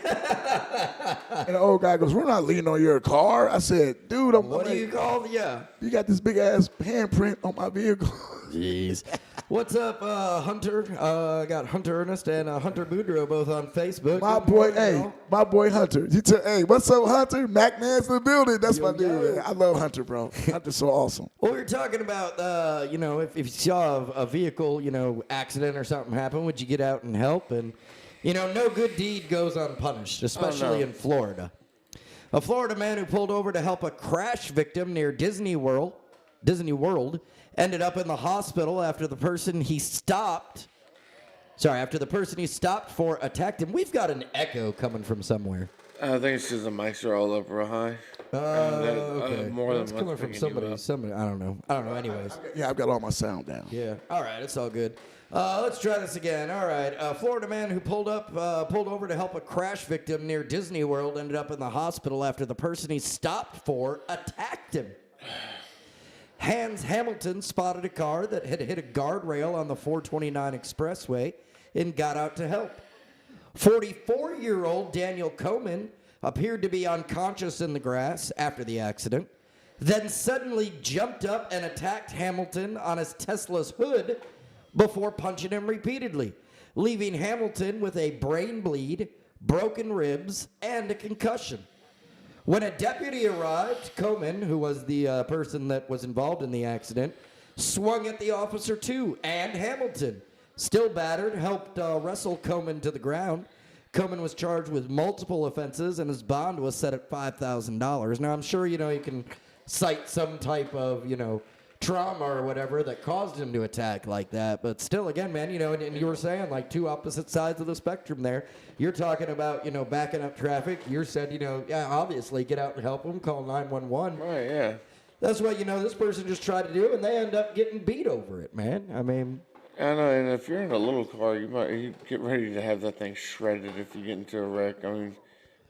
And the old guy goes, "We're not leaning on your car." I said, "Dude, What do you call? Yeah. you got this big ass handprint on my vehicle." Jeez. What's up, Hunter? I got Hunter Ernest and Hunter Boudreaux both on Facebook. My Good boy, morning, hey, y'all. my boy Hunter. Hey, what's up, Hunter? Mac Man's in the building. That's my Yo. dude. Man. I love Hunter, bro. Hunter's so awesome. Well, we were talking about, if you saw a vehicle, accident or something happen, would you get out and help? And, no good deed goes unpunished, especially in Florida. A Florida man who pulled over to help a crash victim near Disney World, ended up in the hospital after the person he stopped for attacked him. We've got an echo coming from somewhere. I think it's because the mics are all up real high. Okay. More than It's coming from somebody. I don't know. Anyways. Yeah, I've got all my sound down. Yeah. All right. It's all good. Let's try this again. All right. A Florida man who pulled over to help a crash victim near Disney World ended up in the hospital after the person he stopped for attacked him. Hans Hamilton spotted a car that had hit a guardrail on the 429 expressway and got out to help. 44-year-old Daniel Coman appeared to be unconscious in the grass after the accident, then suddenly jumped up and attacked Hamilton on his Tesla's hood before punching him repeatedly, leaving Hamilton with a brain bleed, broken ribs, and a concussion. When a deputy arrived, Coman, who was the person that was involved in the accident, swung at the officer too, and Hamilton, still battered, helped wrestle Coman to the ground. Coman was charged with multiple offenses, and his bond was set at $5,000. Now, I'm sure, you can cite some type of, trauma or whatever that caused him to attack like that. But still, again, man, and you were saying, like, 2 opposite sides of the spectrum there. You're talking about, backing up traffic. You said, obviously get out and help them, call 911. Right, yeah. That's what, this person just tried to do, and they end up getting beat over it, man. I mean... I know, and if you're in a little car, you get ready to have that thing shredded if you get into a wreck. I mean,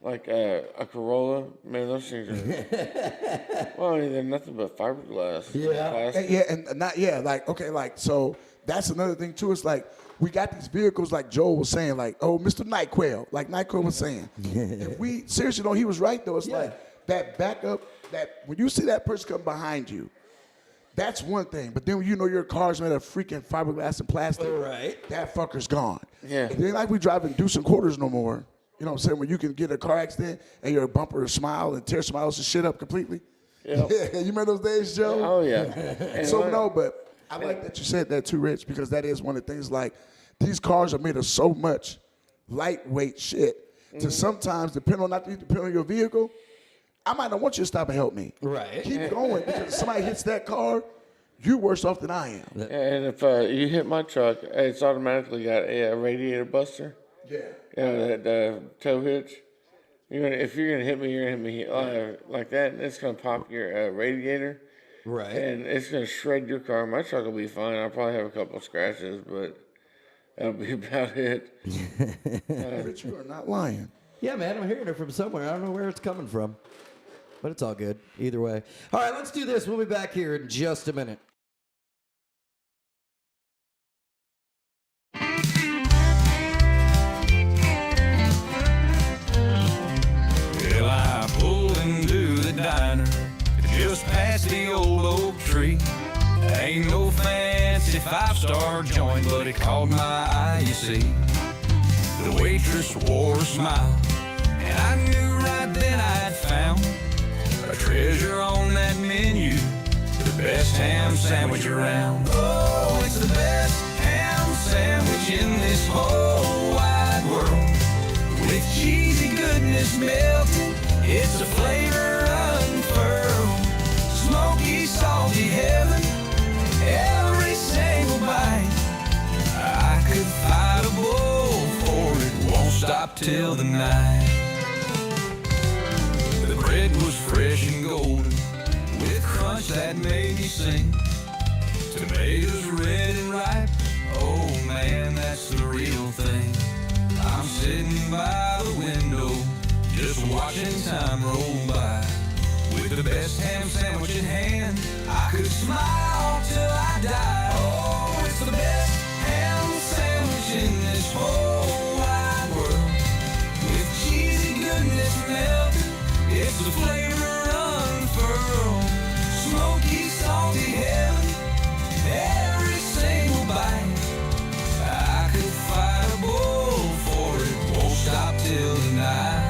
like a Corolla, man, those things are. Well, I mean, they're nothing but fiberglass. Yeah. Plastic. Yeah, and not so that's another thing too. It's like we got these vehicles, like Joel was saying, like, oh, Mr. Nightquail, like Nightquail was saying. If we seriously, he was right though. It's like that backup. That when you see that person come behind you, that's one thing. But then when your car's made of freaking fiberglass and plastic, Right. that fucker's gone. Yeah. It ain't like we driving deuce and quarters no more. You know what I'm saying? When you can get a car accident and your bumper smile and tear somebody else's shit up completely. Yep. Yeah, you remember those days, Joe? Oh, yeah. And So like- no, but I like that you said that too, Rich, because that is one of the things. Like, these cars are made of so much lightweight shit. To sometimes, depending on your vehicle, I might not want you to stop and help me. Right. Keep going, because if somebody hits that car, you're worse off than I am. And if you hit my truck, it's automatically got a radiator buster. Yeah. You know, the tow hitch. If you're gonna hit me, you're gonna hit me like that, and it's gonna pop your radiator, Right. and it's gonna shred your car. My truck will be fine. I'll probably have a couple scratches, but that'll be about it. Rich, you are not lying. Yeah, man, I'm hearing it from somewhere. I don't know where it's coming from, but it's all good either way. All right, let's do this. We'll be back here in just a minute. Well, I pulled into the diner just past the old oak tree. Ain't no fancy five-star joint, but it caught my eye, you see. The waitress wore a smile, and I knew right then I'd found a treasure on that menu, the best ham sandwich around. Oh, it's the best ham sandwich in this whole wide world. With cheesy goodness melting, it's a flavor unfurled. Smoky, salty heaven, every single bite. I could fight a bull for it, won't stop till the night. The bread was fresh and golden, with crunch that made me sing. Tomatoes red and ripe, oh man, that's the real thing. I'm sitting by the window, just watching time roll by. With the best ham sandwich in hand, I could smile till I die. Oh, it's the best ham sandwich in this whole wide world. With cheesy goodness melted, it's the flavor unfurled. Smoky, salty heaven, every single bite. I could fight a bull for it, won't stop till the night.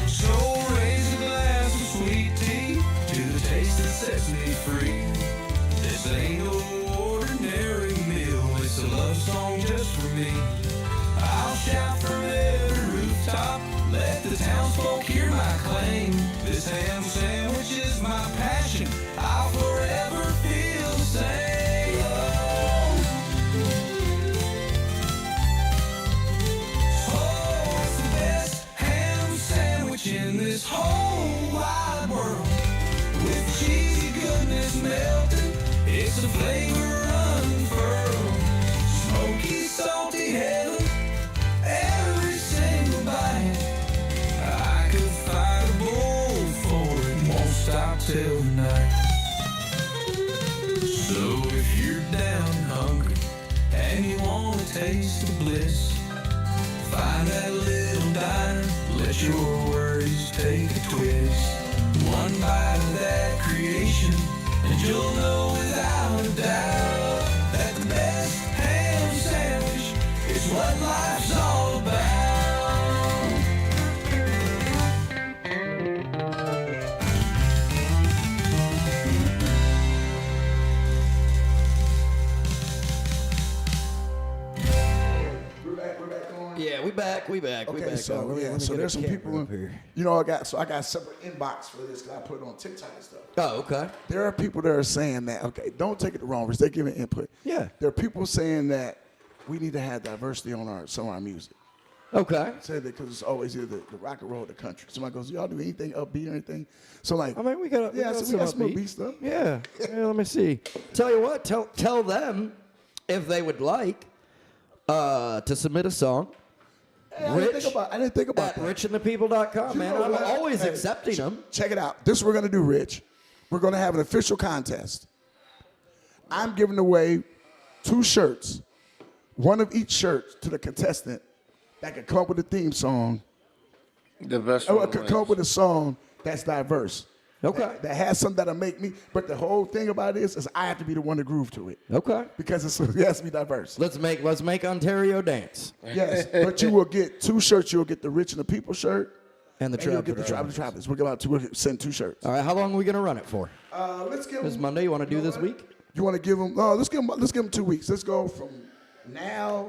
So raise a glass of sweet tea to the taste that sets me free. This ain't no ordinary meal, it's a love song just for me. I'll shout from every rooftop, let the townsfolk hear my claim. This ham sandwich is my passion, I'll forever feel the same. Oh, it's the best ham sandwich in this whole wide world. With cheesy goodness melted, it's a flavor unfurled. Smoky, salty heaven, every single bite. I could fight a bull for it, won't stop till night. So if you're down hungry and you wanna taste the bliss, find that little diner, let your worries take a twist. One bite of that creation, and you'll know without a doubt that the best ham sandwich is what life's all about. We're back on. Yeah, we back. We back. Okay, so Let me yeah, so get a there's some camera people. up here. You know, I got separate inbox for this because I put it on TikTok and stuff. Oh, okay. There are people that are saying that. Okay, don't take it the wrong way. They're giving input. Yeah. There are people saying that we need to have diversity on some of our music. Okay. Say that because it's always either the rock and roll or the country. Somebody goes, y'all do anything upbeat or anything? So like, I mean, we got some upbeat upbeat stuff. Yeah. Yeah. Let me see. Tell you what. Tell them if they would like to submit a song. Hey, I didn't think about At that. richandthepeople.com, You man. know I'm what? always Hey, accepting them. Check it out. This is what we're going to do, Rich. We're going to have an official contest. I'm giving away 2 shirts, one of each shirt to the contestant that can come up with a theme song. The best Or one could come up with a song that's diverse. Okay. That has something that'll make me. But the whole thing about it is I have to be the one to groove to it Okay. because it has to be diverse. Let's make Ontario dance. Yes, but you will get 2 shirts. You'll get the Rich and the People shirt, And the and you'll Trap get the Tribe of the Travelers. We'll send 2 shirts. All right. How long are we gonna run it for? Let's give This them- Monday. You want to do know this what? week? You want to give them? No, let's give them 2 weeks. Let's go from now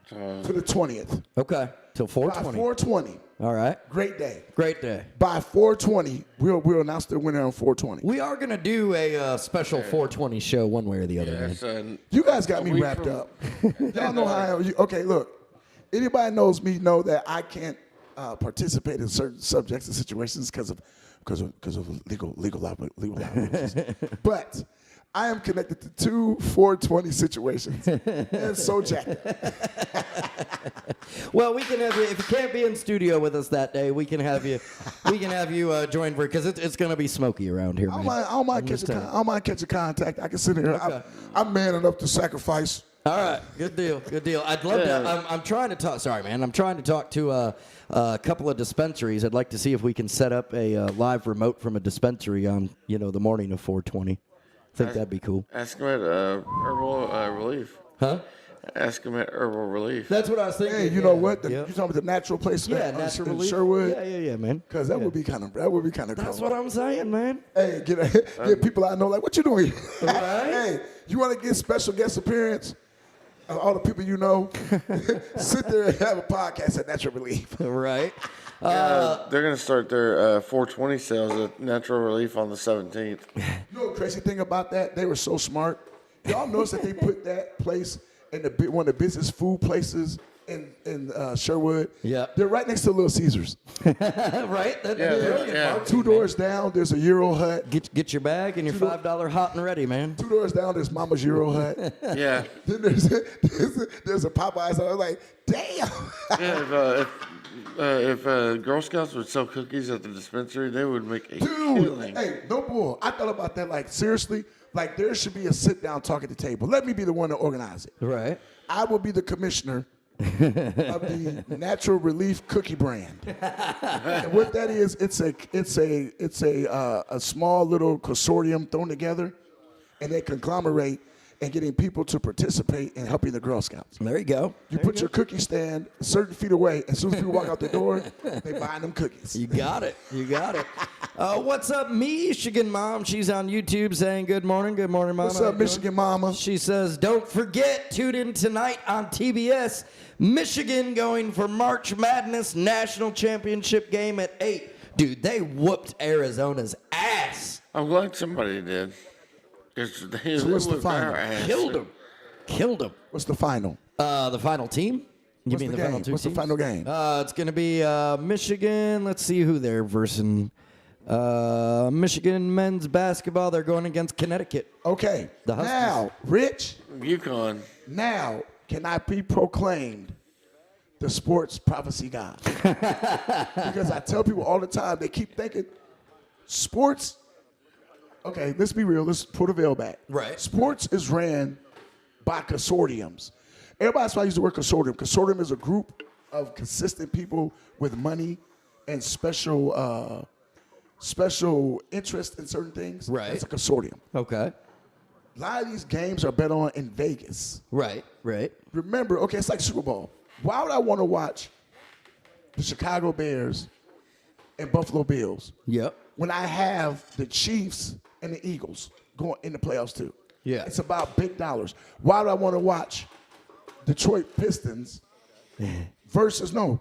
to the 20th. Okay. Till By 420. 420, All right. great day. Great day. By 420, we'll announce the winner on 420. We are going to do a special 420 show one way or the other, man. That's, You guys got a me week wrapped from- up. Y'all know how I am. Okay, look. Anybody knows me know that I can't participate in certain subjects and situations because of legal obligations. But I am connected to 2 420 situations, and so jacked. Well, we can have you if you can't be in studio with us that day. We can have you. Join for because it's going to be smoky around here, I man. don't mind catching contact. I can sit here. Okay. I'm man enough to sacrifice. All right, good deal, good deal. I'd love to. I'm trying to talk. Sorry, man. I'm trying to talk to a couple of dispensaries. I'd like to see if we can set up a live remote from a dispensary on the morning of 420. I think that'd be cool. Ask him at Herbal Relief. Huh? Ask him at Herbal Relief. That's what I was thinking. Hey, you know what? Yeah. You talking about the natural place? Yeah, natural in relief. Sherwood. Yeah, man. Because that would be kind of That's what I'm saying, man. Hey, get people I know like, what you doing? Right. Hey, you want to get special guest appearance? All the people you know, sit there and have a podcast at Natural Relief. Right. They're going to start their 420 sales at Natural Relief on the 17th. You know the crazy thing about that? They were so smart. Y'all notice that they put that place in one of the busiest food places in Sherwood. Yeah. They're right next to Little Caesars. Right. Yeah. 2 doors down, there's a Euro Hut. Get your bag and your $5 hot and ready, man. 2 doors down, there's Mama's Euro Hut. Yeah. Then there's a Popeyes. I was like, damn. Yeah, if Girl Scouts would sell cookies at the dispensary, they would make a Dude, killing. hey, no bull. I thought about that. Like, seriously, like there should be a sit down talk at the table. Let me be the one to organize it. Right. I will be the commissioner of the Natural Relief Cookie brand. And what that is, it's a small little consortium thrown together, and they conglomerate and getting people to participate in helping the Girl Scouts. There you go. You put your cookie stand certain feet away. As soon as people walk out the door, they buy them cookies. You got it. You got it. What's up, Michigan Mom? She's on YouTube saying good morning. Good morning, Mama. What's How up, you doing? Michigan Mama? She says, don't forget, tune in tonight on TBS. Michigan going for March Madness National Championship game at 8. Dude, they whooped Arizona's ass. I'm glad somebody did. So what's the final? Killed them. What's the final? The final team? You What's mean the the final game? two What's the teams? final game? It's going to be Michigan. Let's see who they're versing. Michigan men's basketball. They're going against Connecticut. Okay. The Huskies. Now, Rich, UConn. now can I be proclaimed the sports prophecy god? Because I tell people all the time, they keep thinking sports. Okay, let's be real. Let's pull the veil back. Right. Sports is ran by consortiums. Everybody's why I use the word consortium. Consortium is a group of consistent people with money and special interest in certain things. Right. It's a consortium. Okay. A lot of these games are bet on in Vegas. Right. Remember, okay, it's like Super Bowl. Why would I want to watch the Chicago Bears and Buffalo Bills Yep. when I have the Chiefs and the Eagles going in the playoffs too? Yeah. It's about big dollars. Why would I want to watch Detroit Pistons versus I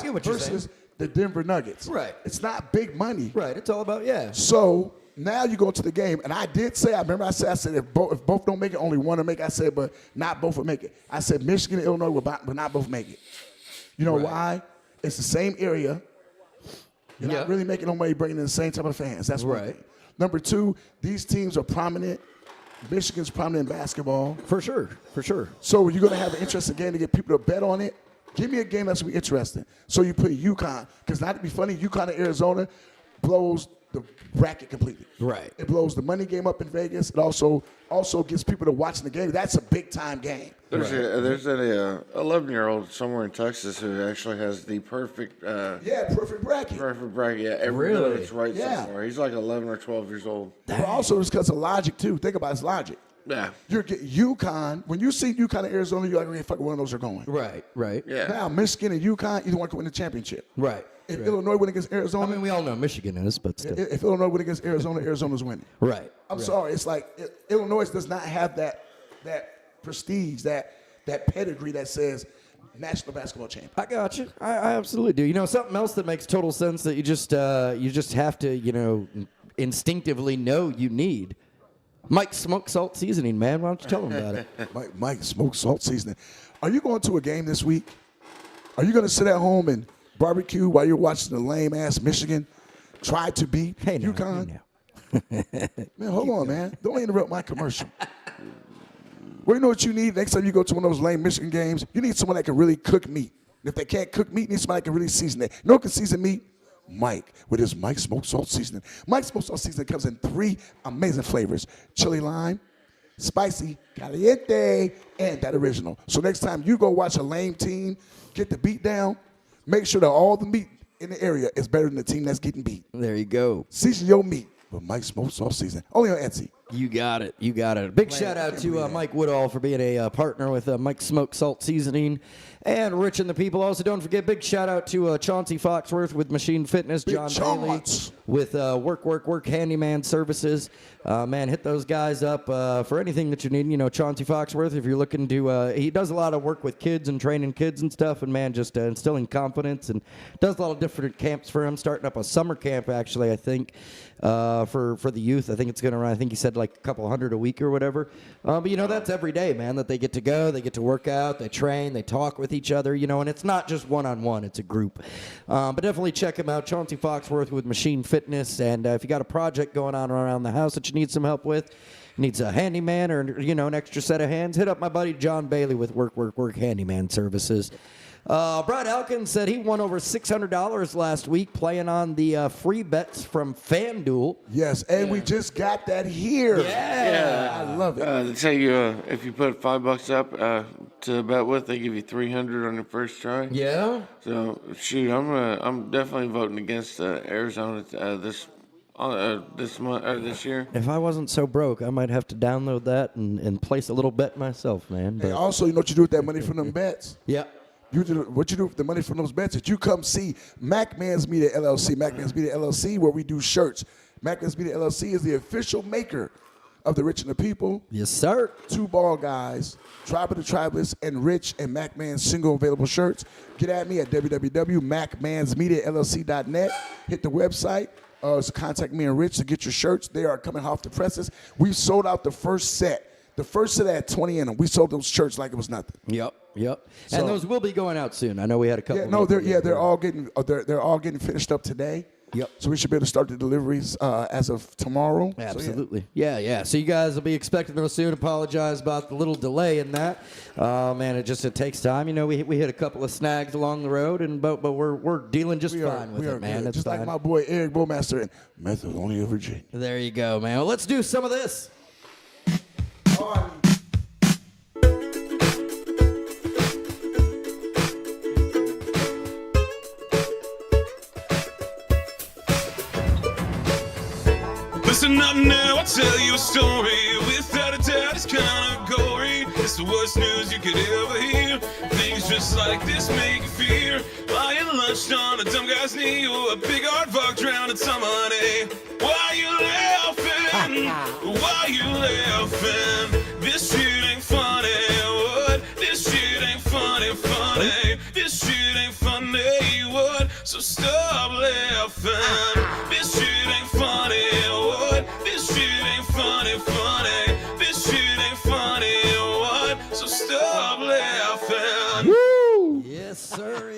get what you're saying. the Denver Nuggets? Right. It's not big money. Right. It's all about, yeah. So now you go to the game, and I did say, I said if both don't make it, only one will make it. I said, but not both will make it. I said Michigan and Illinois will not both make it. You know Right. why? It's the same area. You're Yeah. not really making no money bringing in the same type of fans. That's one Right. thing. Number two, these teams are prominent. Michigan's prominent in basketball. For sure. So you're going to have an interesting game to get people to bet on it. Give me a game that's going to be interesting. So you put UConn, because not to be funny, UConn and Arizona blows the bracket completely. Right. It blows the money game up in Vegas. It also gets people to watching the game. That's a big time game. There's an 11-year-old somewhere in Texas who actually has the perfect Perfect bracket. bracket. Yeah, every Really? minute it's right Yeah. somewhere. He's like 11 or 12 years old. But also it's because of logic too. Think about it's logic. Yeah. You're getting UConn. When you see UConn and Arizona, you're like, okay, fuck, one of those are going. Right. Yeah. Now Michigan and UConn, either one can win the championship. Right. If Illinois win against Arizona, I mean, we all know Michigan is, but still. if Illinois win against Arizona, Arizona's winning. Right. I'm sorry. It's like Illinois does not have that prestige, that pedigree that says national basketball champion. I got you. I absolutely do. You know, something else that makes total sense that you just have to, you know, instinctively know you need. Mike's Smoke Salt Seasoning, man. Why don't you tell them about it? Mike, smoke salt seasoning. Are you going to a game this week? Are you going to sit at home and barbecue while you're watching the lame ass Michigan try to beat Hey, now, UConn? hey, now. Man, hold on, man. Don't interrupt my commercial. Well, you know what you need next time you go to one of those lame Michigan games? You need someone that can really cook meat. And if they can't cook meat, you need somebody that can really season it. You know who can season meat? Mike, with his Mike Smoked Salt Seasoning. Mike Smoked Salt Seasoning comes in 3 amazing flavors: chili lime, spicy, caliente, and that original. So next time you go watch a lame team get the beat down, make sure that all the meat in the area is better than the team that's getting beat. There you go. Season your meat with Mike Smoked Salt Seasoning. Only on Etsy. You got it. You got it. Big shout out to Mike Woodall for being a partner with Mike Smoke Salt Seasoning and Rich and the People. Also, don't forget, big shout out to Chauncey Foxworth with Machine Fitness, Big John Bailey Chance. with Work Handyman Services. Man, hit those guys up for anything that you need. You know, Chauncey Foxworth, if you're looking to, he does a lot of work with kids and training kids and stuff, and man, just instilling confidence, and does a lot of different camps for him. Starting up a summer camp, actually, I think, for the youth. I think it's going to run, I think he said like a couple hundred a week or whatever. But, you know, that's every day, man, that they get to go, they get to work out, they train, they talk with each other, you know, and it's not just one-on-one, it's a group. But definitely check him out, Chauncey Foxworth with Machine Fitness, and if you got a project going on around the house that you need some help with, needs a handyman or, you know, an extra set of hands, hit up my buddy John Bailey with Work Handyman Services. Brad Elkins said he won over $600 last week playing on the free bets from FanDuel. Yes, and we just got that here. Yeah. I love it. They tell you if you put $5 up to bet with, they give you $300 on your first try. Yeah? So shoot, I'm definitely voting against Arizona this month or this year. If I wasn't so broke, I might have to download that and place a little bet myself, man. And But, also, you know what you do with that money from them bets? yeah. What you do with the money from those bets is you come see Mac Man's Media LLC. Mac Man's Media LLC, where we do shirts. Mac Man's Media LLC is the official maker of the Rich and the People. Yes, sir. 2 ball guys, Tribe of the Tribalists, and Rich and Mac Man's single available shirts. Get at me at www.macmansmediallc.net. Hit the website. Contact me and Rich to get your shirts. They are coming off the presses. We've sold out the first set. The first set had 20 in them. We sold those shirts like it was nothing. Yep. So- And those will be going out soon. I know we had a couple. Yeah, no, they're all getting finished up today. Yep. So we should be able to start the deliveries as of tomorrow. So, yeah. Absolutely. Yeah. So you guys will be expecting those soon. Apologize about the little delay in that. Man, it takes time. You know, we hit a couple of snags along the road, but we're dealing just fine with it, man. good. It's Just fine. like my boy Eric Bowmaster in Macedonia, Virginia. There you go, man. Well, let's do some of this. Listen up now, I'll tell you a story. Without a doubt, it's kind of gory. It's the worst news you could ever hear. Things just like this make you fear. Lying lunched on a dumb guy's knee, or a big hard fuck drowning some honey. Why you laughing? Why you laughing? This shit ain't funny. What? This shit ain't funny. This shit ain't funny. What? So stop laughing. This shit ain't funny. What? This shit ain't funny. This shit ain't funny. What? So stop laughing. Yes, sir,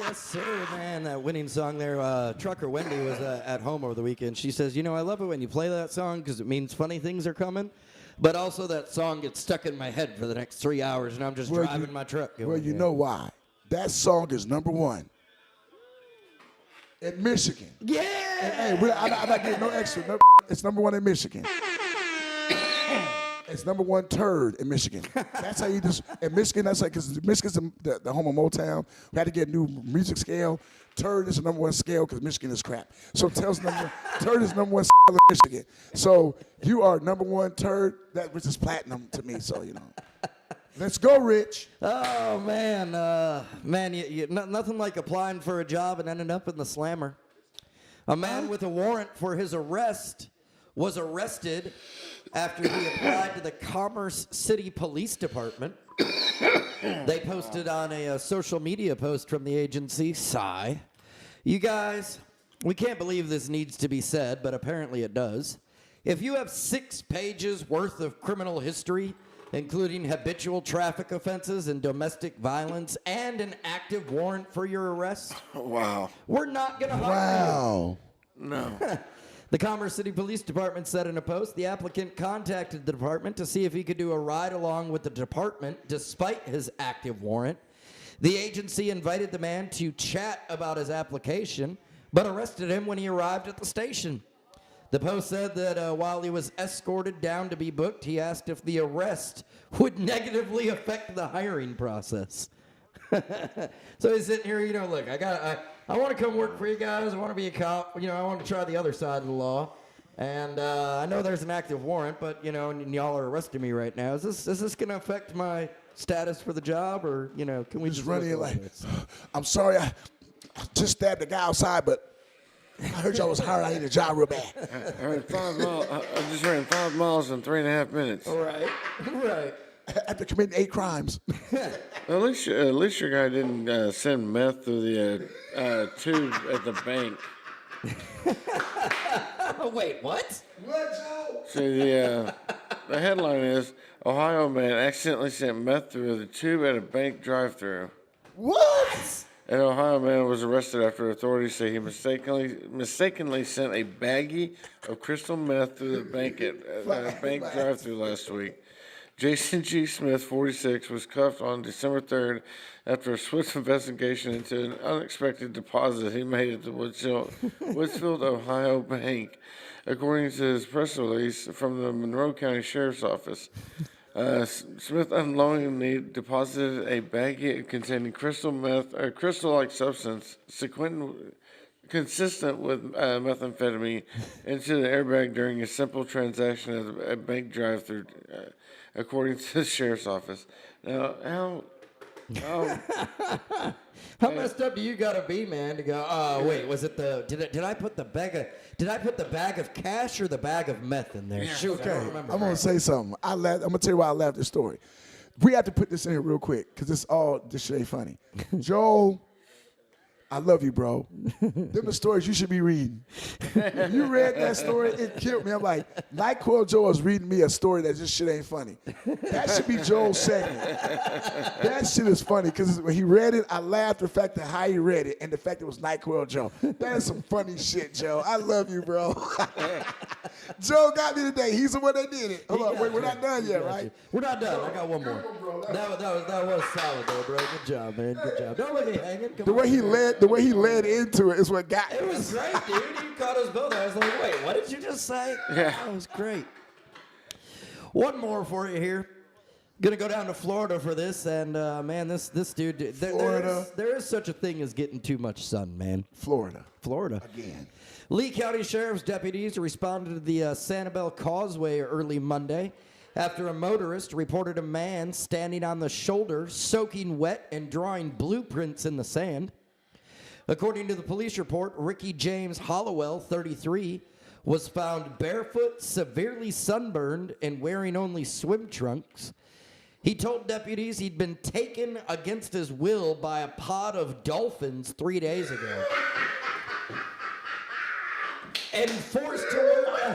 man. That winning song there. Trucker Wendy was at home over the weekend. She says, you know, I love it when you play that song because it means funny things are coming. But also that song gets stuck in my head for the next 3 hours, and I'm just driving my truck. Well, you know why. That song is #1 in Michigan. Yeah. And, hey, I'm not getting no extra. No, it's #1 in Michigan. It's #1 turd in Michigan. That's how you just in Michigan. That's like because Michigan's the home of Motown. We had to get a new music scale. Turd is the #1 scale because Michigan is crap. So tells turd is #1 scale in Michigan. So you are #1 turd. Which is platinum to me. So you know. Let's go, Rich. Oh man, nothing like applying for a job and ending up in the slammer. A man with a warrant for his arrest was arrested after he applied to the Commerce City Police Department. They posted on a social media post from the agency, Sigh. You guys, we can't believe this needs to be said, but apparently it does. If you have 6 pages worth of criminal history, including habitual traffic offenses and domestic violence, and an active warrant for your arrest, Wow. we're not going to hire Wow. No. you. The Commerce City Police Department said in a post, the applicant contacted the department to see if he could do a ride along with the department despite his active warrant. The agency invited the man to chat about his application, but arrested him when he arrived at the station. The Post said that while he was escorted down to be booked, he asked if the arrest would negatively affect the hiring process. So he's sitting here, look, I want to come work for you guys. I want to be a cop. I want to try the other side of the law. And I know there's an active warrant, but, and y'all are arresting me right now. Is this going to affect my status for the job, or, can we Just just running look like, over this? I'm sorry, I just stabbed a guy outside, but I heard y'all was hired. I need a job real bad. I ran 5 miles. I just ran 5 miles in 3.5 minutes. Right. After committing 8 crimes. At least your guy didn't send meth through the tube at the bank. Oh, wait, what? What, Joe? See, the headline is Ohio man accidentally sent meth through the tube at a bank drive-thru. What? An Ohio man was arrested after authorities say he mistakenly sent a baggie of crystal meth through the bank at a bank drive-thru last week. Jason G. Smith, 46, was cuffed on December 3rd after a swift investigation into an unexpected deposit he made at the Woodsfield, Ohio Bank, according to his press release from the Monroe County Sheriff's Office. Smith unknowingly deposited a baggie containing crystal meth, or crystal-like substance, consistent with methamphetamine, into the airbag during a simple transaction at a bank drive-thru, according to the sheriff's office. Now, How messed up do you gotta be, man, to go? Wait, was it did I put the bag of cash or the bag of meth in there? Shoot, I Okay, don't remember. I'm going to say something. I'm going to tell you why I laughed this story. We have to put this in here real quick because this shit ain't funny. Joel, I love you, bro. Them the stories you should be reading. When you read that story, it killed me. I'm like, NyQuil Joel is reading me a story that just shit ain't funny. That should be Joel's segment. That shit is funny because when he read it, I laughed at the fact that how he read it and the fact it was NyQuil Joe. That is some funny shit, Joe. I love you, bro. Joe got me today. He's the one that did it. Hold on, wait, we're not done yet, right? We're not done. I got one more. That was solid, though, bro. Good job, man. Good job. Don't let me hanging. Come The on. way he led into it is what got It was great, dude. You caught us both. I was like, wait, what did you just say? Yeah. That was great. One more for you here. Gonna go down to Florida for this, and man, this dude. Florida. There is such a thing as getting too much sun, man. Florida. Again. Lee County Sheriff's deputies responded to the Sanibel Causeway early Monday after a motorist reported a man standing on the shoulder, soaking wet and drawing blueprints in the sand. According to the police report, Ricky James Hollowell, 33, was found barefoot, severely sunburned, and wearing only swim trunks. He told deputies he'd been taken against his will by a pod of dolphins 3 days ago and forced to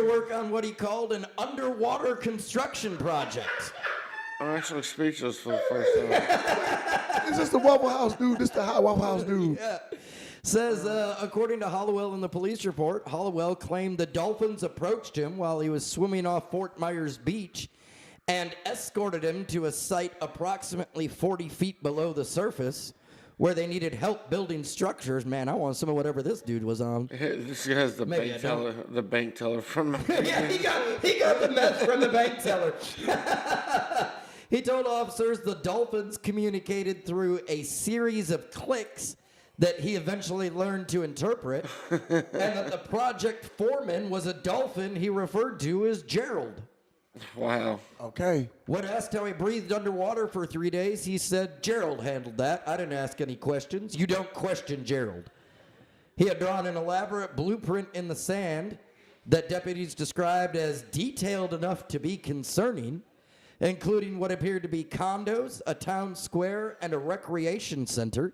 work on what he called an underwater construction project. I'm actually speechless for the first time. Is this the Waffle House dude? This the Waffle House dude. Yeah. Says, according to Hollowell in the police report, Hollowell claimed the dolphins approached him while he was swimming off Fort Myers Beach and escorted him to a site approximately 40 feet below the surface where they needed help building structures. Man, I want some of whatever this dude was on. This guy's the Maybe bank I don't. teller. The bank teller from. Yeah, he got the meth from the bank teller. He told officers the dolphins communicated through a series of clicks that he eventually learned to interpret, and that the project foreman was a dolphin he referred to as Gerald. Wow. Okay. When asked how he breathed underwater for 3 days, he said, Gerald handled that. I didn't ask any questions. You don't question Gerald. He had drawn an elaborate blueprint in the sand that deputies described as detailed enough to be concerning, including what appeared to be condos, a town square, and a recreation center.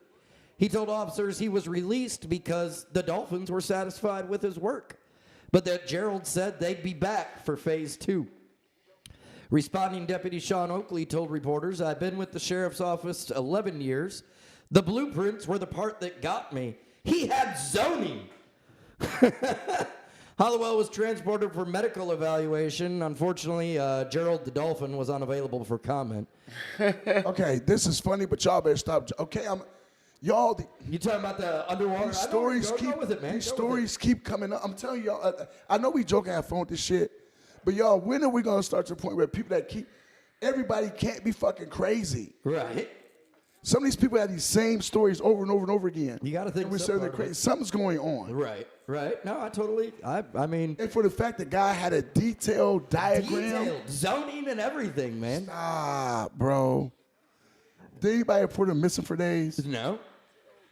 He told officers he was released because the Dolphins were satisfied with his work, but that Gerald said they'd be back for phase 2. Responding Deputy Sean Oakley told reporters, I've been with the sheriff's office 11 years. The blueprints were the part that got me. He had zoning. Hollowell was transported for medical evaluation. Unfortunately, Gerald the Dolphin was unavailable for comment. Okay, this is funny, but y'all better stop. Okay, y'all. You talking about the underwater? These I know, stories go keep with it, man. these Go with stories keep coming up. I'm telling y'all. I know we joke and have fun with this shit, but y'all, when are we gonna start to the point where people that keep everybody can't be fucking crazy? it. Right. Some of these people have these same stories over and over and over again. You gotta think and we're some saying they're part of crazy. it. Something's going on. Right. Right. No, I mean, And for the fact the guy had a detailed diagram. detailed zoning and everything, man. Ah, bro. Did anybody report him missing for days? No,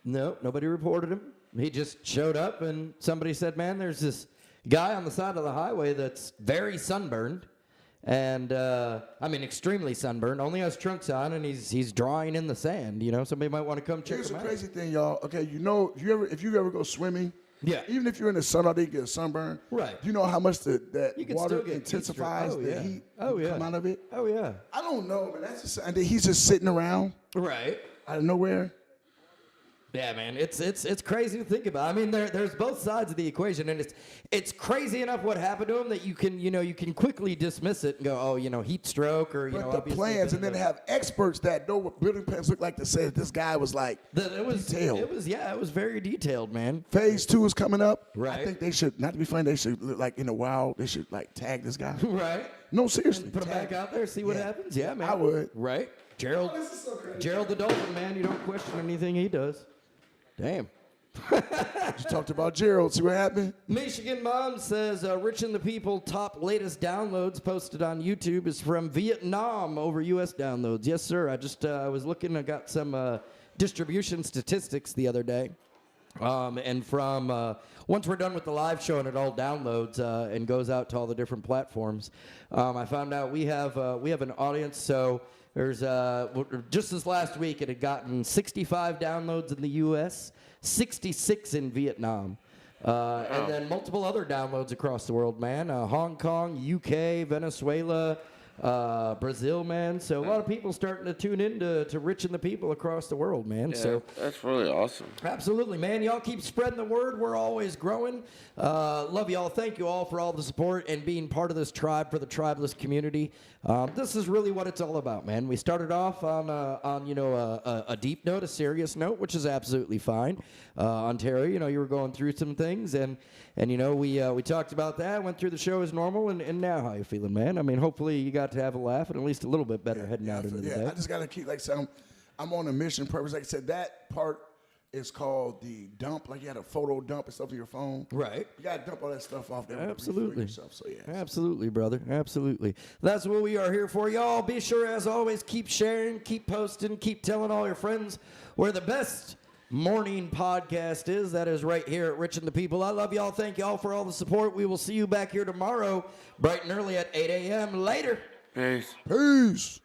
nobody reported him. He just showed up, and somebody said, man, there's this guy on the side of the highway that's very sunburned, and, I mean, extremely sunburned, only has trunks on, and he's drawing in the sand. You know, somebody might want to come check Here's him the out. crazy thing, y'all. Okay, you know, if you ever go swimming, Yeah. even if you're in the sun all day, you get a sunburn. Right. You know how much that You can water still get heat stroke. intensifies Oh, the yeah. heat Oh, yeah. come out of it? Oh, yeah. I don't know, man. That's just, and then he's just sitting around Right. out of nowhere. Yeah, man, it's crazy to think about. I mean, there's both sides of the equation, and it's crazy enough what happened to him that you can quickly dismiss it and go, oh, heat stroke or But the obviously plans, a and bit then of a- have experts that know what building plans look like to say that this guy was like It was detailed. It was very detailed, man. Phase 2 is coming up. Right. I think they should, not to be funny, they should like in a while, they should like tag this guy. Right. No, seriously. Put him tag back out there, see what Yeah. happens. Yeah, man. I would. Right. Gerald the Dolphin, man. You don't question anything he does. Damn. Just talked about Gerald. See what happened? Michigan Mom says, Rich and the People top latest downloads posted on YouTube is from Vietnam over U.S. downloads. Yes, sir. I was looking. I got some distribution statistics the other day. And from once we're done with the live show and it all downloads and goes out to all the different platforms, I found out we have an audience. So there's just this last week it had gotten 65 downloads in the U.S., 66 in Vietnam, and then multiple other downloads across the world, man. Hong Kong, UK, Venezuela. Brazil, man. So a lot of people starting to tune in to Rich and the People across the world, man. Yeah, So that's really awesome. absolutely, man. Y'all keep spreading the word. We're always growing. Love y'all. Thank you all for all the support and being part of this tribe for the tribeless community. This is really what it's all about, man. We started off on a deep note, a serious note, which is absolutely fine. Ontario, you were going through some things, and we talked about that. Went through the show as normal, and now how you feeling, man? I mean, hopefully you got to have a laugh and at least a little bit better heading out into the day. I just gotta keep like saying I'm on a mission purpose. Like I said, that part is called the dump. Like you had a photo dump and stuff on your phone. Right. You gotta dump all that stuff off there. Absolutely. Yourself, so yeah. Absolutely, brother. Absolutely. That's what we are here for, y'all. Be sure, as always, keep sharing, keep posting, keep telling all your friends where the best morning podcast is. That is right here at Rich and the People. I love y'all. Thank y'all for all the support. We will see you back here tomorrow, bright and early at 8 a.m. Later. Peace. Peace.